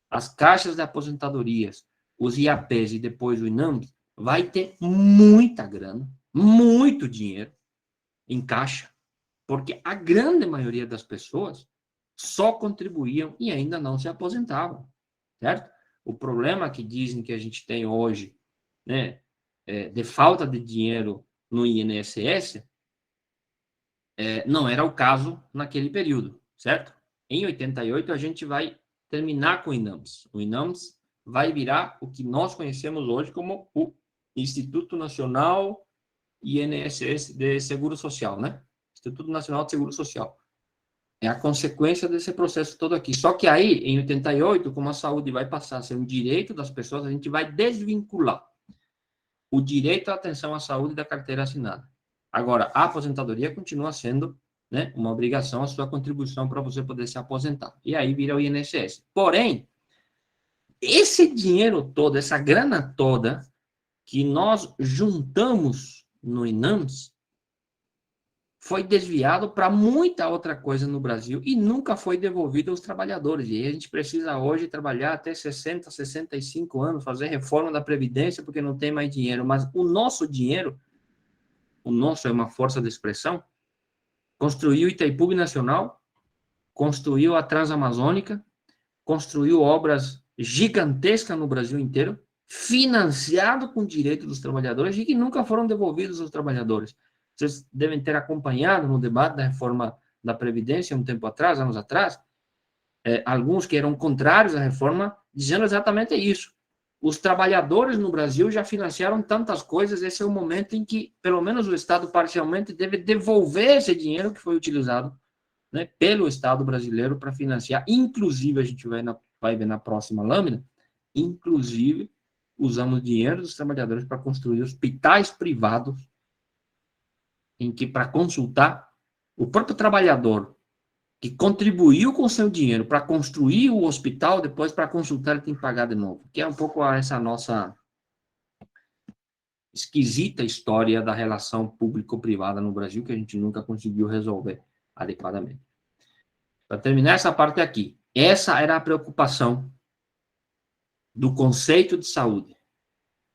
as caixas de aposentadorias, os IAPs e depois o INAMPS, vai ter muita grana, muito dinheiro em caixa, porque a grande maioria das pessoas só contribuíam e ainda não se aposentavam. certo? O problema que dizem que a gente tem hoje, né, de falta de dinheiro no INSS, não era o caso naquele período, certo? Em 88, a gente vai terminar com o INAMS. O INAMS vai virar o que nós conhecemos hoje como o Instituto Nacional INSS de Seguro Social, né? Instituto Nacional de Seguro Social. É a consequência desse processo todo aqui. Só que aí, em 88, como a saúde vai passar a ser um direito das pessoas, a gente vai desvincular o direito à atenção à saúde da carteira assinada. Agora, a aposentadoria continua sendo, né, uma obrigação, a sua contribuição para você poder se aposentar. E aí vira o INSS. Porém, esse dinheiro todo, essa grana toda que nós juntamos no INAMS, foi desviado para muita outra coisa no Brasil e nunca foi devolvido aos trabalhadores. E aí a gente precisa hoje trabalhar até 60, 65 anos, fazer reforma da Previdência, porque não tem mais dinheiro. Mas o nosso dinheiro, o nosso é uma força de expressão, construiu Itaipu Binacional, construiu a Transamazônica, construiu obras gigantescas no Brasil inteiro, financiado com direito dos trabalhadores e que nunca foram devolvidos aos trabalhadores. Vocês devem ter acompanhado no debate da reforma da Previdência um tempo atrás, anos atrás, alguns que eram contrários à reforma, dizendo exatamente isso. Os trabalhadores no Brasil já financiaram tantas coisas, esse é o momento em que, pelo menos o Estado parcialmente, deve devolver esse dinheiro que foi utilizado, né, pelo Estado brasileiro para financiar, inclusive, a gente vai ver na próxima lâmina, inclusive, usamos dinheiro dos trabalhadores para construir hospitais privados, em que, para consultar, o próprio trabalhador que contribuiu com seu dinheiro para construir o hospital, depois, para consultar, ele tem que pagar de novo. Que é um pouco essa nossa esquisita história da relação público-privada no Brasil, que a gente nunca conseguiu resolver adequadamente. Para terminar essa parte aqui, essa era a preocupação do conceito de saúde,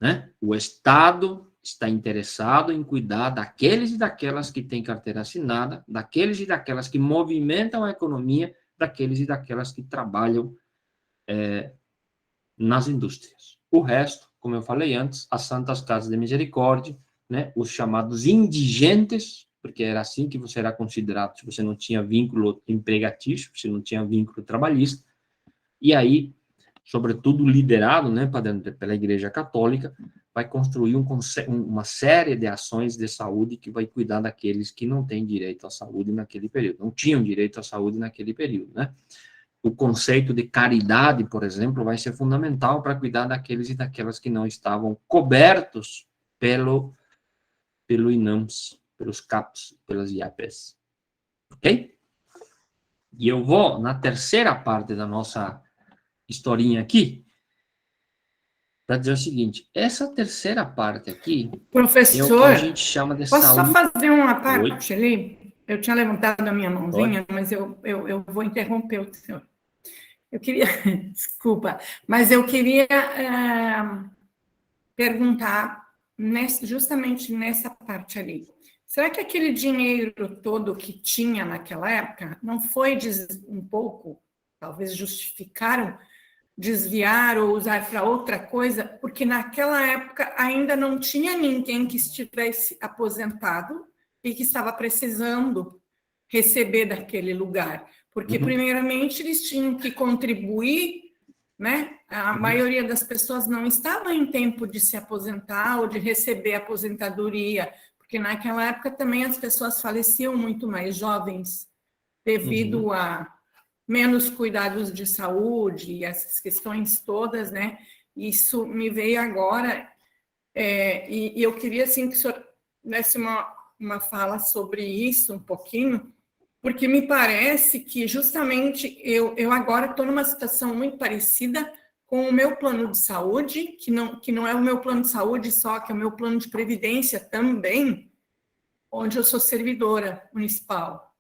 né? O Estado está interessado em cuidar daqueles e daquelas que têm carteira assinada, daqueles e daquelas que movimentam a economia, daqueles e daquelas que trabalham nas indústrias. O resto, como eu falei antes, as santas casas de misericórdia, né? Os chamados indigentes, porque era assim que você era considerado se você não tinha vínculo empregatício, se não tinha vínculo trabalhista, e aí, sobretudo liderado, né, pela Igreja Católica, vai construir uma série de ações de saúde que vai cuidar daqueles que não têm direito à saúde naquele período, não tinham direito à saúde naquele período, né? O conceito de caridade, por exemplo, vai ser fundamental para cuidar daqueles e daquelas que não estavam cobertos pelo INAMS, pelos CAPs, pelas IAPs. Ok? E eu vou, na terceira parte da nossa historinha aqui, para dizer o seguinte, essa terceira parte aqui Professor, é o que a gente chama de posso saúde. só fazer uma Oi? parte ali? Eu tinha levantado a minha mãozinha, Pode? Mas eu vou interromper o senhor. Eu queria, desculpa, mas eu queria perguntar justamente nessa parte ali. Será que aquele dinheiro todo que tinha naquela época não foi um pouco, talvez justificaram, desviar ou usar para outra coisa, porque naquela época ainda não tinha ninguém que estivesse aposentado e que estava precisando receber daquele lugar. Porque, primeiramente, eles tinham que contribuir, né? A maioria das pessoas não estava em tempo de se aposentar ou de receber aposentadoria, porque naquela época também as pessoas faleciam muito mais jovens devido a menos cuidados de saúde e essas questões todas, né? Isso me veio agora, e eu queria, assim, que o senhor desse uma fala sobre isso um pouquinho, porque me parece que, justamente, eu agora estou numa situação muito parecida com o meu plano de saúde, que não é o meu plano de saúde só, que é o meu plano de previdência também, onde eu sou servidora municipal.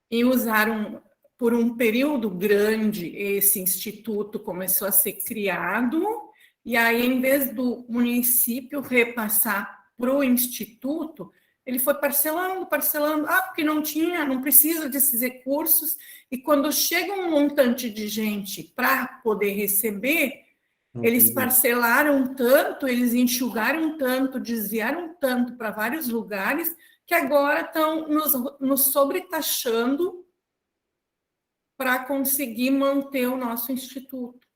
E usaram, por um período grande, esse instituto começou a ser criado, e aí, em vez do município repassar para o instituto, ele foi parcelando, porque não tinha, não precisa desses recursos, e quando chega um montante de gente para poder receber, eles parcelaram tanto, eles enxugaram tanto, desviaram tanto para vários lugares, que agora estão nos sobretaxando para conseguir manter o nosso instituto.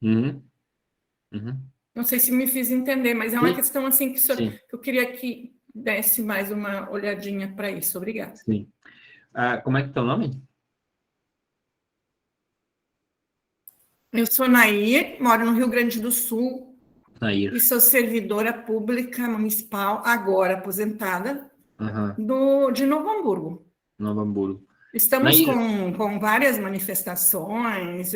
Uhum. Não sei se me fiz entender, mas é uma Sim. questão assim que eu queria que desse mais uma olhadinha para isso. Obrigada. Sim. Como é que é o teu nome? Eu sou Nair, moro no Rio Grande do Sul Nair. e sou servidora pública municipal, agora aposentada, de Novo Hamburgo. Novo Hamburgo. Estamos Nair. com várias manifestações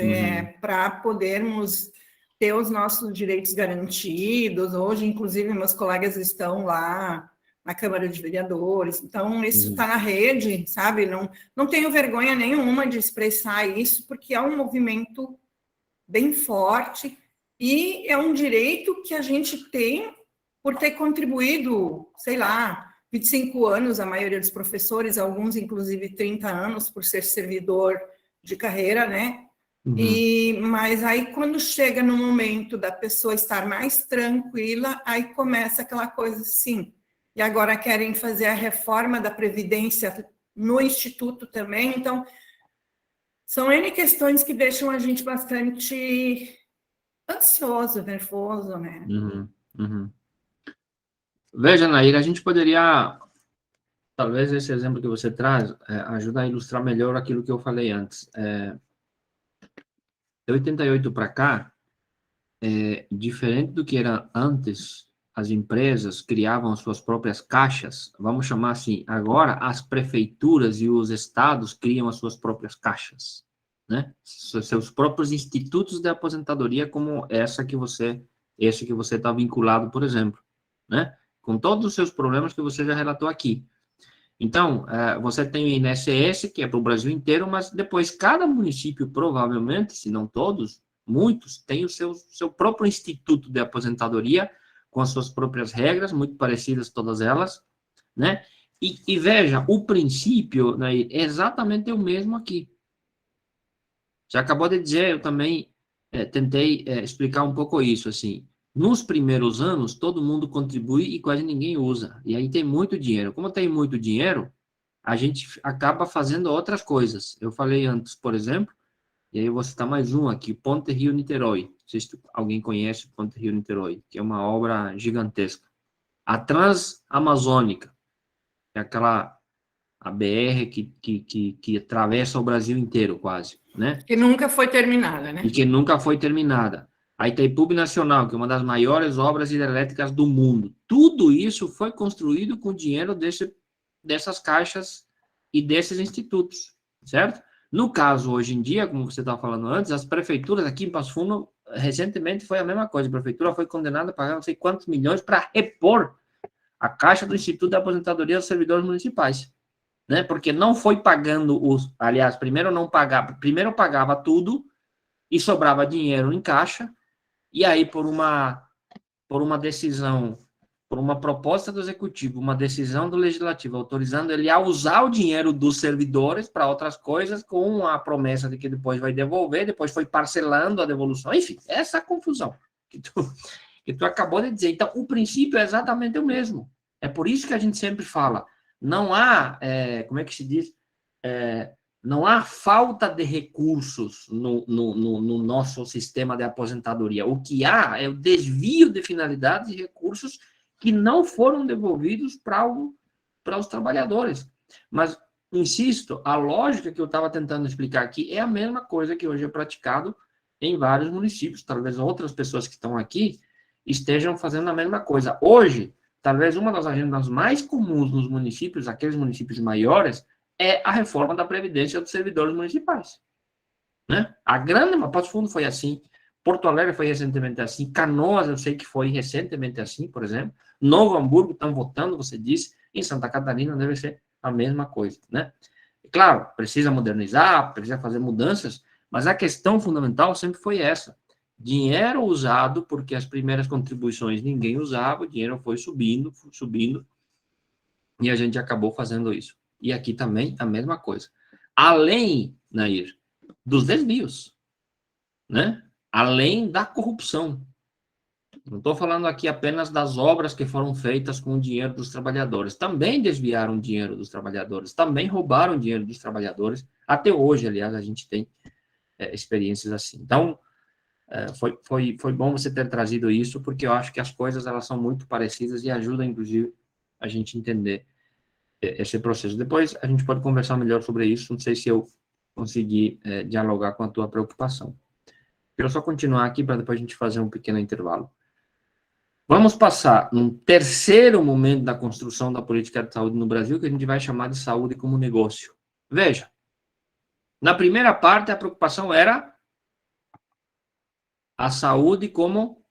para podermos ter os nossos direitos garantidos. Hoje, inclusive, meus colegas estão lá na Câmara de Vereadores. Então, isso está na rede, sabe? Não tenho vergonha nenhuma de expressar isso, porque é um movimento bem forte e é um direito que a gente tem por ter contribuído, sei lá, 25 anos, a maioria dos professores, alguns, inclusive, 30 anos, por ser servidor de carreira, né? Mas aí, quando chega no momento da pessoa estar mais tranquila, aí começa aquela coisa assim, e agora querem fazer a reforma da Previdência no Instituto também, então, são N questões que deixam a gente bastante ansioso, nervoso, né? Veja, Nair, a gente poderia, talvez esse exemplo que você traz, ajuda a ilustrar melhor aquilo que eu falei antes. De 88 para cá, diferente do que era antes, as empresas criavam suas próprias caixas, vamos chamar assim, agora as prefeituras e os estados criam as suas próprias caixas, né? Seus próprios institutos de aposentadoria, como esse que você está vinculado, por exemplo, né? Com todos os seus problemas que você já relatou aqui. Então, você tem o INSS, que é para o Brasil inteiro, mas depois cada município, provavelmente, se não todos, muitos, tem o seu próprio instituto de aposentadoria, com as suas próprias regras, muito parecidas todas elas, né? E veja, o princípio, né, é exatamente o mesmo aqui. Você acabou de dizer, eu também tentei explicar um pouco isso, assim. Nos primeiros anos, todo mundo contribui e quase ninguém usa. E aí tem muito dinheiro. Como tem muito dinheiro, a gente acaba fazendo outras coisas. Eu falei antes, por exemplo, e aí eu vou citar mais um aqui, Ponte Rio-Niterói. Não sei se alguém conhece o Ponte Rio-Niterói, que é uma obra gigantesca. A Transamazônica, é a BR que atravessa o Brasil inteiro, quase, né? Que nunca foi terminada, né? E que nunca foi terminada. A Itaipu Nacional, que é uma das maiores obras hidrelétricas do mundo. Tudo isso foi construído com dinheiro dessas caixas e desses institutos, certo? No caso, hoje em dia, como você estava falando antes, as prefeituras aqui em Passo Fundo, recentemente foi a mesma coisa. A prefeitura foi condenada a pagar não sei quantos milhões para repor a caixa do Instituto de Aposentadoria dos Servidores Municipais, né? Porque não foi pagando aliás, primeiro pagava tudo e sobrava dinheiro em caixa, e aí por uma decisão, por uma proposta do executivo, uma decisão do legislativo autorizando ele a usar o dinheiro dos servidores para outras coisas, com a promessa de que depois vai devolver, depois foi parcelando a devolução, enfim, essa confusão que tu acabou de dizer. Então, o princípio é exatamente o mesmo. É por isso que a gente sempre fala, não há, como é que se diz, não há falta de recursos no nosso sistema de aposentadoria. O que há é o desvio de finalidades e recursos que não foram devolvidos para os trabalhadores. Mas, insisto, a lógica que eu estava tentando explicar aqui é a mesma coisa que hoje é praticado em vários municípios. Talvez outras pessoas que estão aqui estejam fazendo a mesma coisa. Hoje, talvez uma das agendas mais comuns nos municípios, aqueles municípios maiores, é a reforma da Previdência dos servidores municipais, né? A grande, Passo Fundo foi assim, Porto Alegre foi recentemente assim, Canoas eu sei que foi recentemente assim, por exemplo, Novo Hamburgo estão votando, você disse, em Santa Catarina deve ser a mesma coisa, né? Claro, precisa modernizar, precisa fazer mudanças, mas a questão fundamental sempre foi essa, dinheiro usado, porque as primeiras contribuições ninguém usava, o dinheiro foi subindo, E a gente acabou fazendo isso. E aqui também a mesma coisa. Além, Nair, dos desvios, né? Além da corrupção. Não estou falando aqui apenas das obras que foram feitas com o dinheiro dos trabalhadores. Também desviaram o dinheiro dos trabalhadores, também roubaram o dinheiro dos trabalhadores. Até hoje, aliás, a gente tem experiências assim. Então, foi bom você ter trazido isso, porque eu acho que as coisas elas são muito parecidas e ajudam, inclusive, a gente entender esse processo. Depois a gente pode conversar melhor sobre isso, não sei se eu consegui dialogar com a tua preocupação. Quero só continuar aqui para depois a gente fazer um pequeno intervalo. Vamos passar num terceiro momento da construção da política de saúde no Brasil, que a gente vai chamar de saúde como negócio. Veja, na primeira parte a preocupação era a saúde como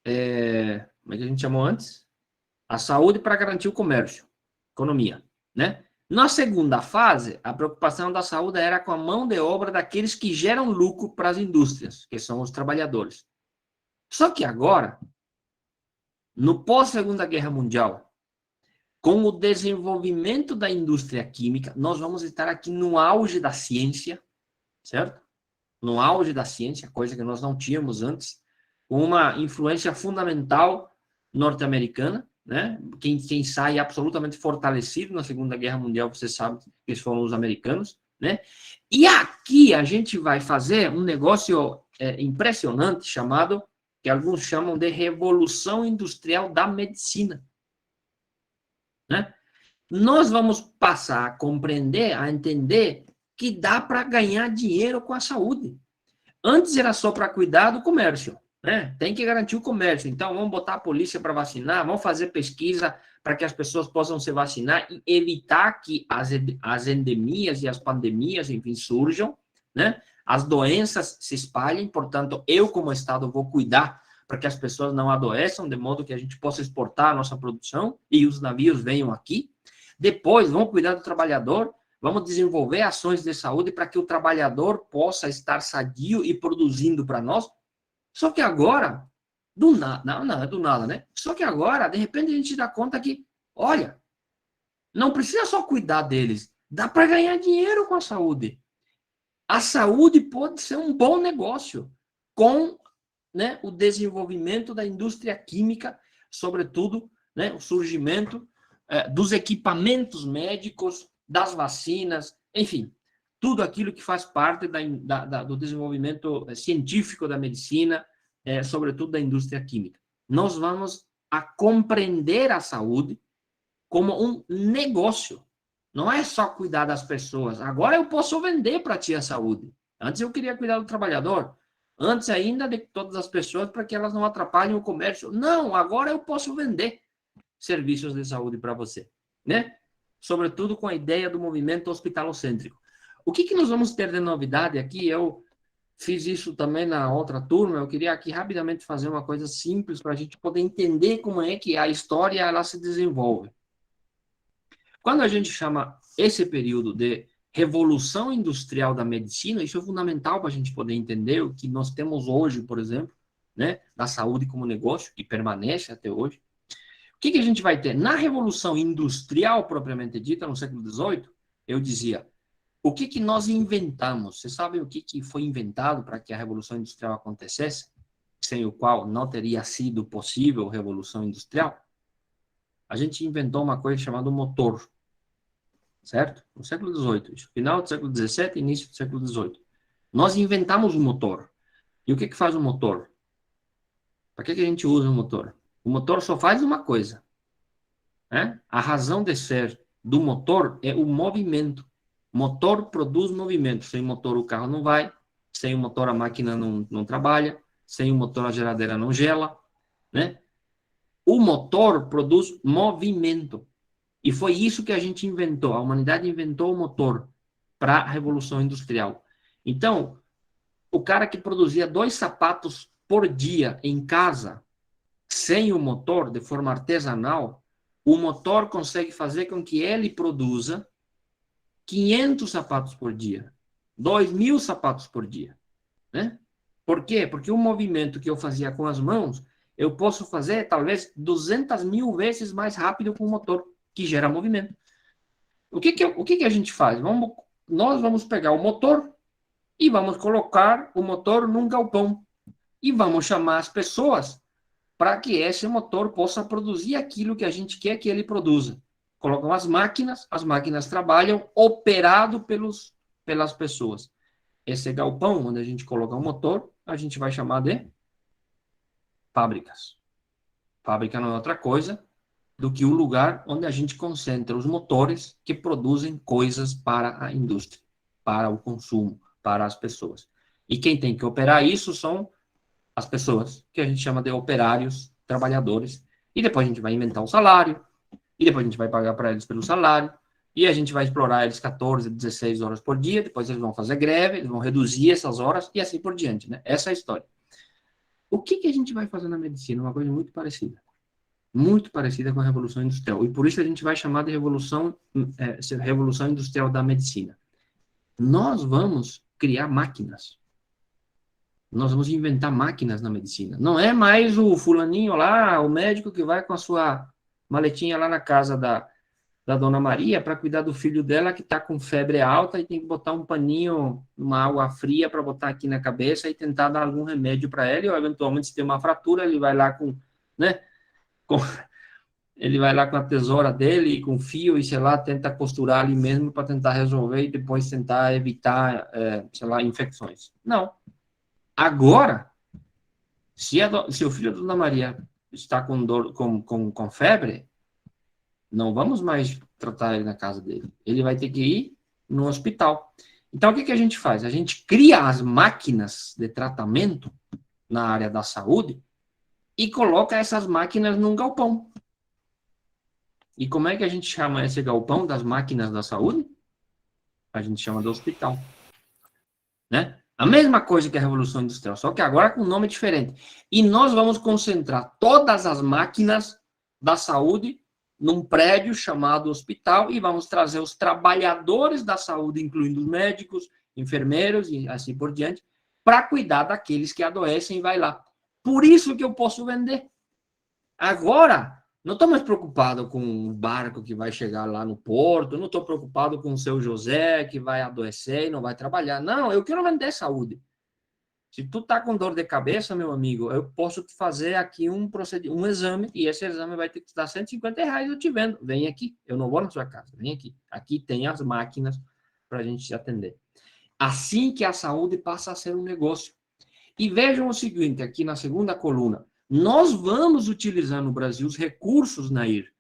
é que a gente chamou antes? A saúde para garantir o comércio, economia, né? Na segunda fase, a preocupação da saúde era com a mão de obra daqueles que geram lucro para as indústrias, que são os trabalhadores. Só que agora, no pós-Segunda Guerra Mundial, com o desenvolvimento da indústria química, nós vamos estar aqui no auge da ciência, certo? No auge da ciência, coisa que nós não tínhamos antes, com uma influência fundamental norte-americana, né? Quem sai absolutamente fortalecido na Segunda Guerra Mundial, você sabe que foram os americanos, né? E aqui a gente vai fazer um negócio impressionante chamado, que alguns chamam de revolução industrial da medicina, né? Nós vamos passar a compreender, a entender que dá para ganhar dinheiro com a saúde. Antes era só para cuidar do comércio, né? Tem que garantir o comércio. Então, vamos botar a polícia para vacinar, vamos fazer pesquisa para que as pessoas possam se vacinar e evitar que as endemias e as pandemias, enfim, surjam, né? As doenças se espalhem. Portanto, eu, como Estado, vou cuidar para que as pessoas não adoeçam, de modo que a gente possa exportar a nossa produção e os navios venham aqui. Depois, vamos cuidar do trabalhador, vamos desenvolver ações de saúde para que o trabalhador possa estar sadio e produzindo para nós. Só que agora, do nada, não é do nada, né? Só que agora, de repente, a gente dá conta que, olha, não precisa só cuidar deles, dá para ganhar dinheiro com a saúde. A saúde pode ser um bom negócio com, né, o desenvolvimento da indústria química, sobretudo, né, o surgimento dos equipamentos médicos, das vacinas, enfim, tudo aquilo que faz parte do desenvolvimento científico da medicina, sobretudo da indústria química. Nós vamos a compreender a saúde como um negócio. Não é só cuidar das pessoas. Agora eu posso vender para ti a saúde. Antes eu queria cuidar do trabalhador. Antes ainda de todas as pessoas para que elas não atrapalhem o comércio. Não, agora eu posso vender serviços de saúde para você, né? Sobretudo com a ideia do movimento hospitalocêntrico. O que nós vamos ter de novidade aqui? Eu fiz isso também na outra turma, eu queria aqui rapidamente fazer uma coisa simples para a gente poder entender como é que a história ela se desenvolve. Quando a gente chama esse período de revolução industrial da medicina, isso é fundamental para a gente poder entender o que nós temos hoje, por exemplo, né, da saúde como negócio, que permanece até hoje. O que a gente vai ter? Na Revolução Industrial, propriamente dita, no século XVIII, eu dizia, o que nós inventamos? Vocês sabem o que foi inventado para que a Revolução Industrial acontecesse? Sem o qual não teria sido possível a Revolução Industrial? A gente inventou uma coisa chamada motor, certo? No século XVIII, final do século XVII, início do século XVIII. Nós inventamos o motor. E o que faz o motor? Para que a gente usa o motor? O motor só faz uma coisa, né? A razão de ser do motor é o movimento. Motor produz movimento. Sem motor o carro não vai, sem o motor a máquina não trabalha, sem o motor a geladeira não gela, né? O motor produz movimento. E foi isso que a gente inventou. A humanidade inventou o motor para a Revolução Industrial. Então, o cara que produzia 2 sapatos por dia em casa, sem o motor, de forma artesanal, o motor consegue fazer com que ele produza 500 sapatos por dia, 2.000 sapatos por dia, né? Por quê? Porque o movimento que eu fazia com as mãos, eu posso fazer talvez 200.000 vezes mais rápido com o motor. que gera movimento. O que a gente faz? Nós vamos pegar o motor e vamos colocar o motor num galpão. E vamos chamar as pessoas para que esse motor possa produzir aquilo que a gente quer que ele produza. Colocam as máquinas trabalham operado pelas pessoas. Esse galpão, onde a gente coloca o motor, a gente vai chamar de fábricas. Fábrica não é outra coisa do que o lugar onde a gente concentra os motores que produzem coisas para a indústria, para o consumo, para as pessoas. E quem tem que operar isso são as pessoas, que a gente chama de operários, trabalhadores. E depois a gente vai inventar um salário, e depois a gente vai pagar para eles pelo salário, e a gente vai explorar eles 14, 16 horas por dia, depois eles vão fazer greve, eles vão reduzir essas horas, e assim por diante, né? Essa é a história. O que a gente vai fazer na medicina? Uma coisa muito parecida com a Revolução Industrial. E por isso a gente vai chamar de Revolução Industrial da Medicina. Nós vamos criar máquinas. Nós vamos inventar máquinas na medicina. Não é mais o fulaninho lá, o médico que vai com a sua maletinha lá na casa da Dona Maria para cuidar do filho dela que está com febre alta e tem que botar um paninho, uma água fria para botar aqui na cabeça e tentar dar algum remédio para ela, ou eventualmente se tem uma fratura, ele vai lá ele vai lá com a tesoura dele e com fio e, sei lá, tenta costurar ali mesmo para tentar resolver e depois tentar evitar, infecções. Não. Agora, se o filho da Dona Maria está com dor, com febre, não vamos mais tratar ele na casa dele. Ele vai ter que ir no hospital. Então, o que a gente faz? A gente cria as máquinas de tratamento na área da saúde e coloca essas máquinas num galpão. E como é que a gente chama esse galpão das máquinas da saúde? A gente chama de hospital. Né? A mesma coisa que a Revolução Industrial, só que agora com um nome diferente. E nós vamos concentrar todas as máquinas da saúde num prédio chamado hospital e vamos trazer os trabalhadores da saúde, incluindo os médicos, enfermeiros e assim por diante, para cuidar daqueles que adoecem e vai lá. Por isso que eu posso vender. Agora, não estou mais preocupado com o barco que vai chegar lá no porto, não estou preocupado com o seu José que vai adoecer e não vai trabalhar. Não, eu quero vender saúde. Se tu tá com dor de cabeça, meu amigo, eu posso te fazer aqui um exame, e esse exame vai ter que te dar R$150, eu te vendo. Vem aqui, eu não vou na sua casa, vem aqui. Aqui tem as máquinas para a gente te atender. Assim que a saúde passa a ser um negócio. E vejam o seguinte, aqui na segunda coluna, nós vamos utilizar no Brasil os recursos, Nair,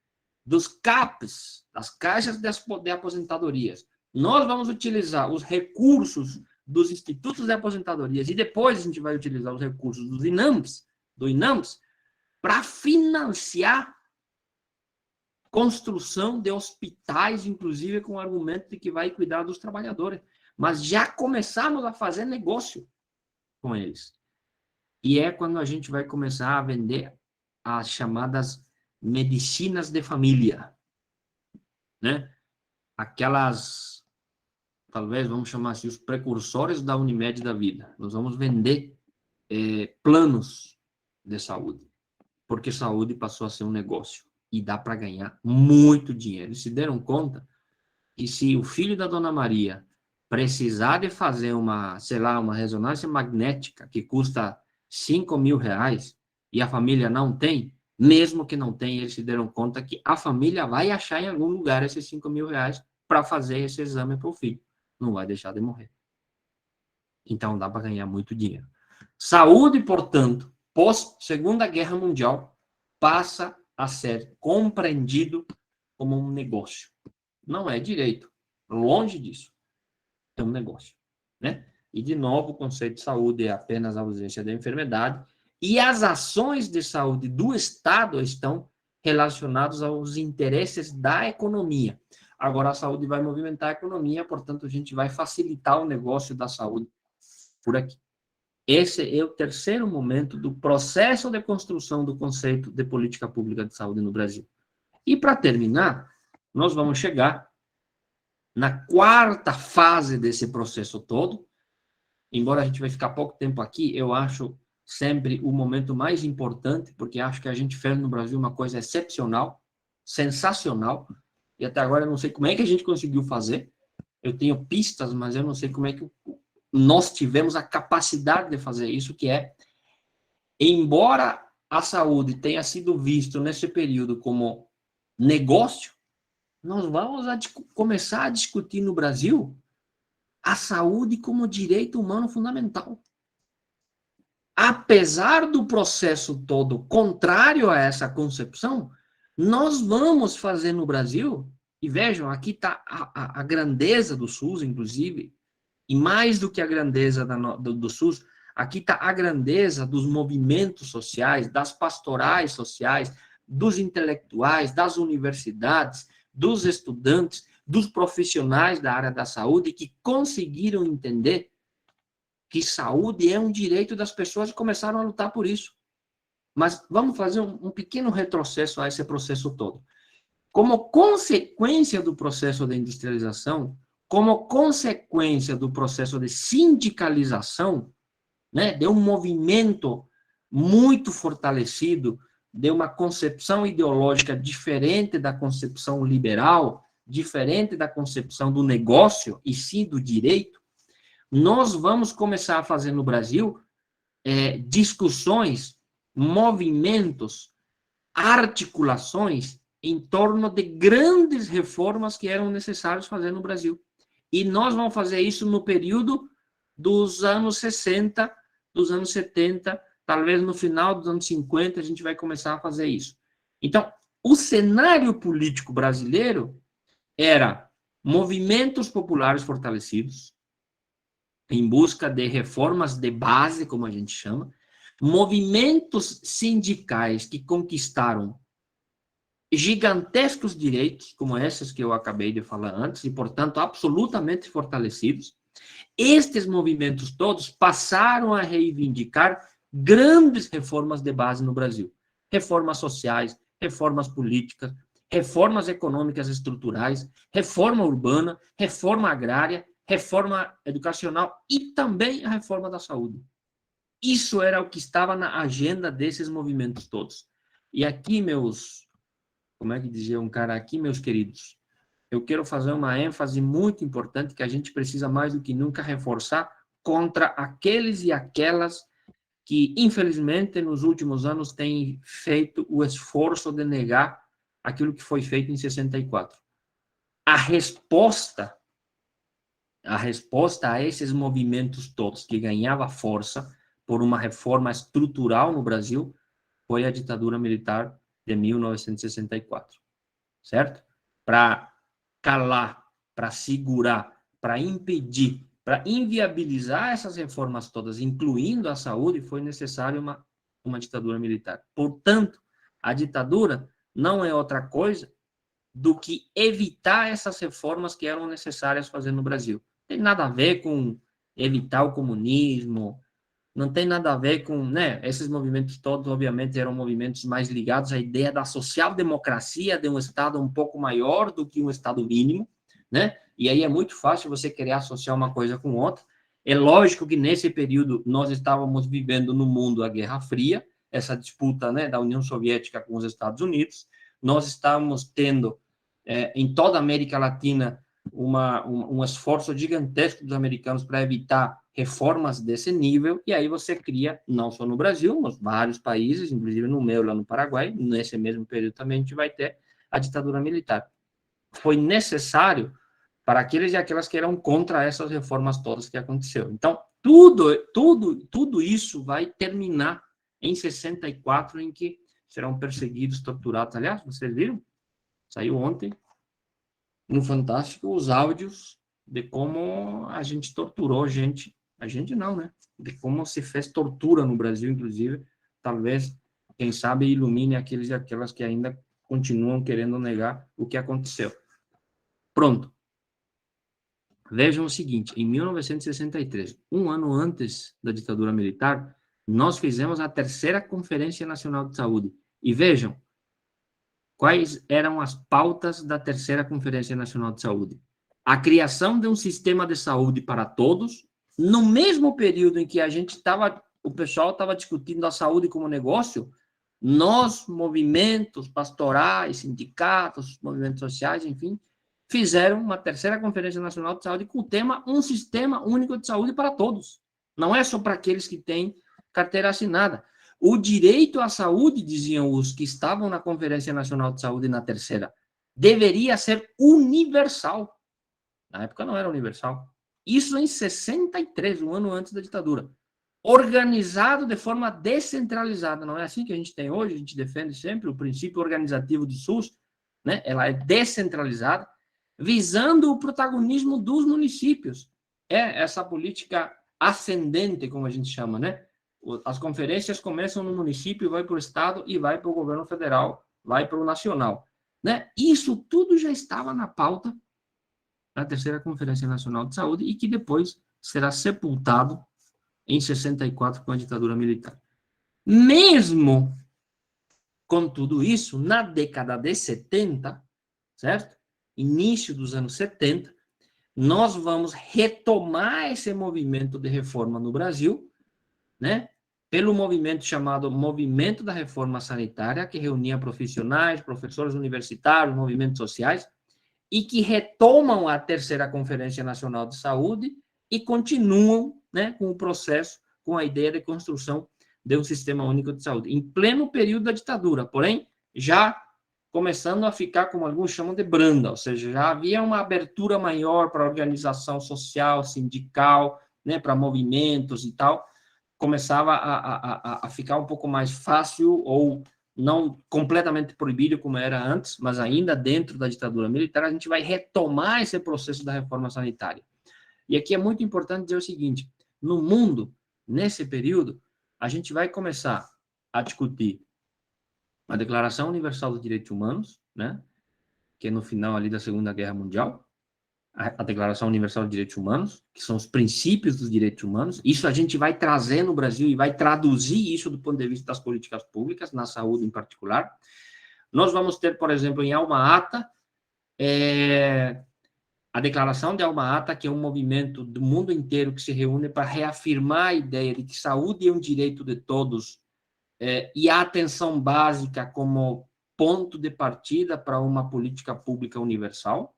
dos CAPs, das caixas de aposentadorias. Nós vamos utilizar os recursos dos institutos de aposentadorias e depois a gente vai utilizar os recursos do INAMPS, para financiar construção de hospitais, inclusive com o argumento de que vai cuidar dos trabalhadores. Mas já começamos a fazer negócio com eles. E é quando a gente vai começar a vender as chamadas medicinas de família, né? Aquelas, talvez vamos chamar assim, os precursores da Unimed da vida. Nós vamos vender planos de saúde, porque saúde passou a ser um negócio e dá para ganhar muito dinheiro. Eles se deram conta que se o filho da Dona Maria precisar de fazer uma ressonância magnética que custa R$5.000 e a família não tem, mesmo que não tenha, eles se deram conta que a família vai achar em algum lugar esses R$5.000 para fazer esse exame para o filho. Não vai deixar de morrer. Então dá para ganhar muito dinheiro. Saúde, portanto, pós-Segunda Guerra Mundial, passa a ser compreendido como um negócio. Não é direito. Longe disso. É um negócio, né? E, de novo, o conceito de saúde é apenas a ausência da enfermidade e as ações de saúde do Estado estão relacionadas aos interesses da economia. Agora, a saúde vai movimentar a economia, portanto, a gente vai facilitar o negócio da saúde por aqui. Esse é o terceiro momento do processo de construção do conceito de política pública de saúde no Brasil. E, para terminar, nós vamos chegar na quarta fase desse processo todo. Embora a gente vai ficar pouco tempo aqui, eu acho sempre o momento mais importante, porque acho que a gente fez no Brasil uma coisa excepcional, sensacional, e até agora eu não sei como é que a gente conseguiu fazer. Eu tenho pistas, mas eu não sei como é que nós tivemos a capacidade de fazer isso, que é, embora a saúde tenha sido visto nesse período como negócio, nós vamos começar a discutir no Brasil a saúde como direito humano fundamental. Apesar do processo todo contrário a essa concepção, nós vamos fazer no Brasil, e vejam, aqui está a grandeza do SUS, inclusive, e mais do que a grandeza do SUS, aqui está a grandeza dos movimentos sociais, das pastorais sociais, dos intelectuais, das universidades, dos estudantes, dos profissionais da área da saúde que conseguiram entender que saúde é um direito das pessoas e começaram a lutar por isso. Mas vamos fazer um pequeno retrocesso a esse processo todo. Como consequência do processo de industrialização, como consequência do processo de sindicalização, né, de um movimento muito fortalecido, de uma concepção ideológica diferente da concepção liberal, diferente da concepção do negócio e sim do direito, nós vamos começar a fazer no Brasil discussões, movimentos, articulações em torno de grandes reformas que eram necessárias fazer no Brasil. E nós vamos fazer isso no período dos anos 60, dos anos 70, talvez no final dos anos 50 a gente vai começar a fazer isso. Então, o cenário político brasileiro era movimentos populares fortalecidos, em busca de reformas de base, como a gente chama, movimentos sindicais que conquistaram gigantescos direitos, como esses que eu acabei de falar antes, e, portanto, absolutamente fortalecidos. Estes movimentos todos passaram a reivindicar grandes reformas de base no Brasil. Reformas sociais, reformas políticas, reformas econômicas estruturais, reforma urbana, reforma agrária, reforma educacional e também a reforma da saúde. Isso era o que estava na agenda desses movimentos todos. E aqui, como é que dizia um cara aqui, meus queridos, eu quero fazer uma ênfase muito importante que a gente precisa mais do que nunca reforçar contra aqueles e aquelas que, infelizmente, nos últimos anos têm feito o esforço de negar aquilo que foi feito em 64. A resposta a esses movimentos todos que ganhava força por uma reforma estrutural no Brasil foi a ditadura militar de 1964, certo? Para calar, para segurar, para impedir, para inviabilizar essas reformas todas, incluindo a saúde, foi necessário uma ditadura militar. Portanto, a ditadura não é outra coisa do que evitar essas reformas que eram necessárias fazer no Brasil. Não tem nada a ver com evitar o comunismo, não tem nada a ver com, né, esses movimentos todos, obviamente, eram movimentos mais ligados à ideia da social-democracia, de um Estado um pouco maior do que um Estado mínimo, né? E aí é muito fácil você querer associar uma coisa com outra. É lógico que nesse período nós estávamos vivendo no mundo a Guerra Fria, essa disputa, né, da União Soviética com os Estados Unidos. Nós estávamos tendo, em toda a América Latina, um esforço gigantesco dos americanos para evitar reformas desse nível, e aí você cria, não só no Brasil, mas vários países, inclusive no meu, lá no Paraguai, nesse mesmo período também a gente vai ter a ditadura militar. Foi necessário para aqueles e aquelas que eram contra essas reformas todas que aconteceu. Então, tudo isso vai terminar em 64, em que serão perseguidos, torturados. Aliás, vocês viram? Saiu ontem, no Fantástico, os áudios de como a gente torturou gente não, né? De como se fez tortura no Brasil, inclusive. Talvez, quem sabe, ilumine aqueles e aquelas que ainda continuam querendo negar o que aconteceu. Pronto. Vejam o seguinte, em 1963, um ano antes da ditadura militar, nós fizemos a terceira Conferência Nacional de Saúde. E vejam, quais eram as pautas da terceira Conferência Nacional de Saúde? A criação de um sistema de saúde para todos, no mesmo período em que o pessoal estava discutindo a saúde como negócio, Nós, movimentos pastorais, sindicatos, movimentos sociais, enfim, fizeram uma terceira Conferência Nacional de Saúde com o tema Um Sistema Único de Saúde para Todos. Não é só para aqueles que têm carteira assinada. O direito à saúde, diziam os que estavam na Conferência Nacional de Saúde na terceira, deveria ser universal. Na época não era universal. Isso em 63, um ano antes da ditadura. Organizado de forma descentralizada. Não é assim que a gente tem hoje, a gente defende sempre o princípio organizativo do SUS, né? Ela é descentralizada, visando o protagonismo dos municípios. É essa política ascendente, como a gente chama, né? As conferências começam no município, vai para o estado e vai para o governo federal, vai para o nacional, né? Isso tudo já estava na pauta da terceira Conferência Nacional de Saúde e que depois será sepultado em 64 com a ditadura militar. Mesmo com tudo isso, na década de 70, certo? Início dos anos 70, nós vamos retomar esse movimento de reforma no Brasil, né? Pelo movimento chamado Movimento da Reforma Sanitária, que reunia profissionais, professores universitários, movimentos sociais, e que retomam a terceira Conferência Nacional de Saúde e continuam, né, com o processo, com a ideia de construção de um sistema único de saúde, em pleno período da ditadura, porém, já começando a ficar, como alguns chamam de branda, ou seja, já havia uma abertura maior para a organização social, sindical, né, para movimentos e tal, começava a ficar um pouco mais fácil, ou não completamente proibido como era antes, mas ainda dentro da ditadura militar, a gente vai retomar esse processo da reforma sanitária. E aqui é muito importante dizer o seguinte, no mundo, nesse período, a gente vai começar a discutir a Declaração Universal dos Direitos Humanos, né, que é no final ali da Segunda Guerra Mundial, a Declaração Universal dos Direitos Humanos, que são os princípios dos direitos humanos. Isso a gente vai trazer no Brasil e vai traduzir isso do ponto de vista das políticas públicas, na saúde em particular. Nós vamos ter, por exemplo, em Alma Ata, a Declaração de Alma Ata, que é um movimento do mundo inteiro que se reúne para reafirmar a ideia de que saúde é um direito de todos e a atenção básica como ponto de partida para uma política pública universal.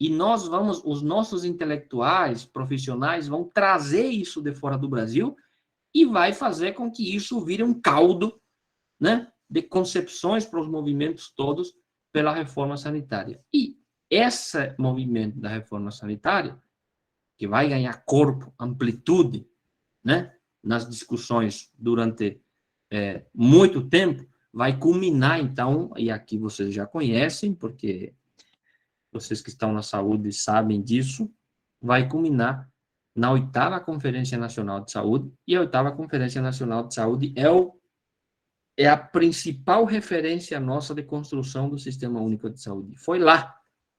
E nós vamos, os nossos intelectuais, profissionais, vão trazer isso de fora do Brasil e vai fazer com que isso vire um caldo, né, de concepções para os movimentos todos pela reforma sanitária. E esse movimento da reforma sanitária, que vai ganhar corpo, amplitude, né, nas discussões durante muito tempo, vai culminar, então, e aqui vocês já conhecem, porque vocês que estão na saúde sabem disso, vai culminar na 8ª Conferência Nacional de Saúde, e a 8ª Conferência Nacional de Saúde é a principal referência nossa de construção do Sistema Único de Saúde. Foi lá,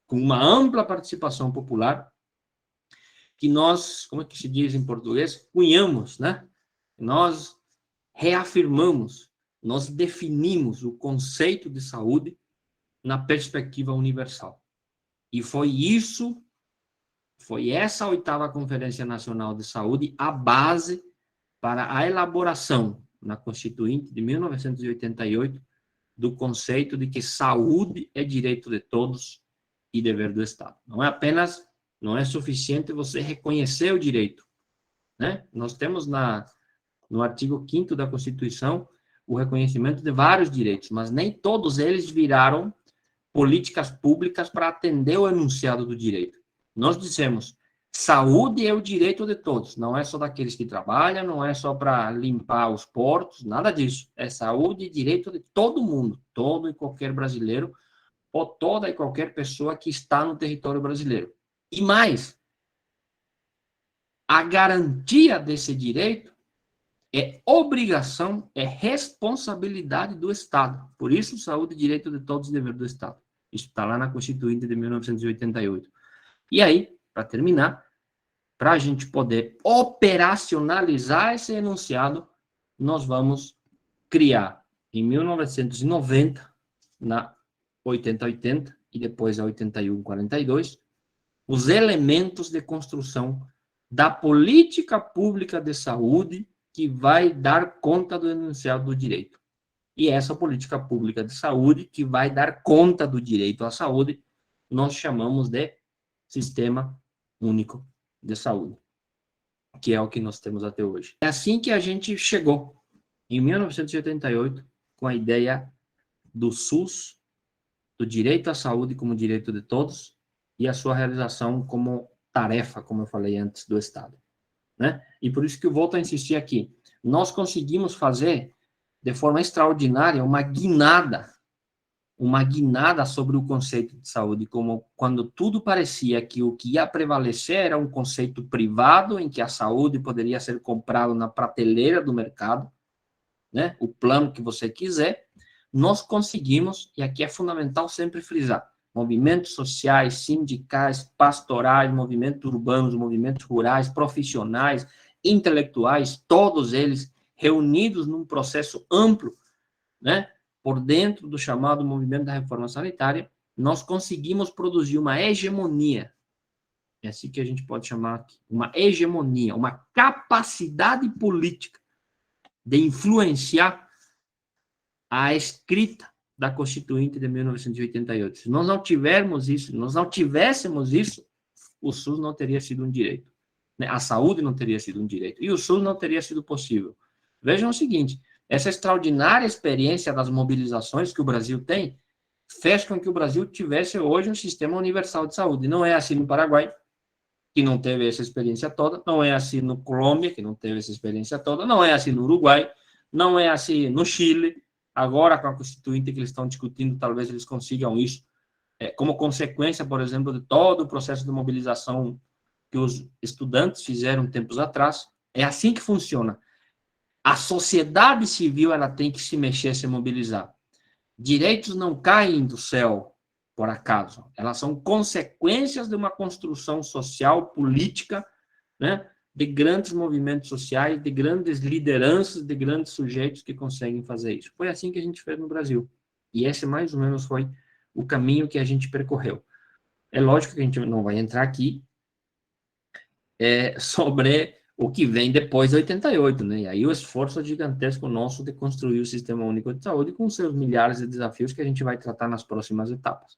com uma ampla participação popular, que nós, como é que se diz em português? Cunhamos, né? Nós reafirmamos, nós definimos o conceito de saúde na perspectiva universal. E foi essa 8ª Conferência Nacional de Saúde a base para a elaboração na Constituinte de 1988 do conceito de que saúde é direito de todos e dever do Estado. Não é suficiente você reconhecer o direito, né? Nós temos no artigo 5º da Constituição o reconhecimento de vários direitos, mas nem todos eles viraram políticas públicas para atender o enunciado do direito. Nós dissemos, saúde é o direito de todos, não é só daqueles que trabalham, não é só para limpar os portos, nada disso. É saúde e direito de todo mundo, todo e qualquer brasileiro, ou toda e qualquer pessoa que está no território brasileiro. E mais, a garantia desse direito é obrigação, é responsabilidade do Estado. Por isso, saúde, direito de todos e dever do Estado. Isso está lá na Constituinte de 1988. E aí, para terminar, para a gente poder operacionalizar esse enunciado, nós vamos criar, em 1990, na 8080 e depois a 8142, os elementos de construção da política pública de saúde que vai dar conta do enunciado do direito. E essa política pública de saúde, que vai dar conta do direito à saúde, nós chamamos de Sistema Único de Saúde, que é o que nós temos até hoje. É assim que a gente chegou, em 1988, com a ideia do SUS, do direito à saúde como direito de todos, e a sua realização como tarefa, como eu falei antes, do Estado, né? E por isso que eu volto a insistir aqui. Nós conseguimos fazer, de forma extraordinária, uma guinada sobre o conceito de saúde, como quando tudo parecia que o que ia prevalecer era um conceito privado, em que a saúde poderia ser comprada na prateleira do mercado, né? O plano que você quiser, nós conseguimos, e aqui é fundamental sempre frisar, movimentos sociais, sindicais, pastorais, movimentos urbanos, movimentos rurais, profissionais, intelectuais, todos eles reunidos num processo amplo, né, por dentro do chamado movimento da reforma sanitária, nós conseguimos produzir uma hegemonia, é assim que a gente pode chamar aqui, uma hegemonia, uma capacidade política de influenciar a escrita da Constituinte de 1988. Se nós não tivéssemos isso, o SUS não teria sido um direito, né? A saúde não teria sido um direito, e o SUS não teria sido possível. Vejam o seguinte, essa extraordinária experiência das mobilizações que o Brasil tem, fez com que o Brasil tivesse hoje um sistema universal de saúde. Não é assim no Paraguai, que não teve essa experiência toda, não é assim no Colômbia, que não teve essa experiência toda, não é assim no Uruguai, não é assim no Chile. Agora, com a Constituinte que eles estão discutindo, talvez eles consigam isso, como consequência, por exemplo, de todo o processo de mobilização que os estudantes fizeram tempos atrás. É assim que funciona. A sociedade civil, ela tem que se mexer, se mobilizar. Direitos não caem do céu, por acaso. Elas são consequências de uma construção social, política, né, de grandes movimentos sociais, de grandes lideranças, de grandes sujeitos que conseguem fazer isso. Foi assim que a gente fez no Brasil. E esse, mais ou menos, foi o caminho que a gente percorreu. É lógico que a gente não vai entrar aqui sobre o que vem depois de 88, né? E aí o esforço gigantesco nosso de construir o Sistema Único de Saúde com seus milhares de desafios que a gente vai tratar nas próximas etapas.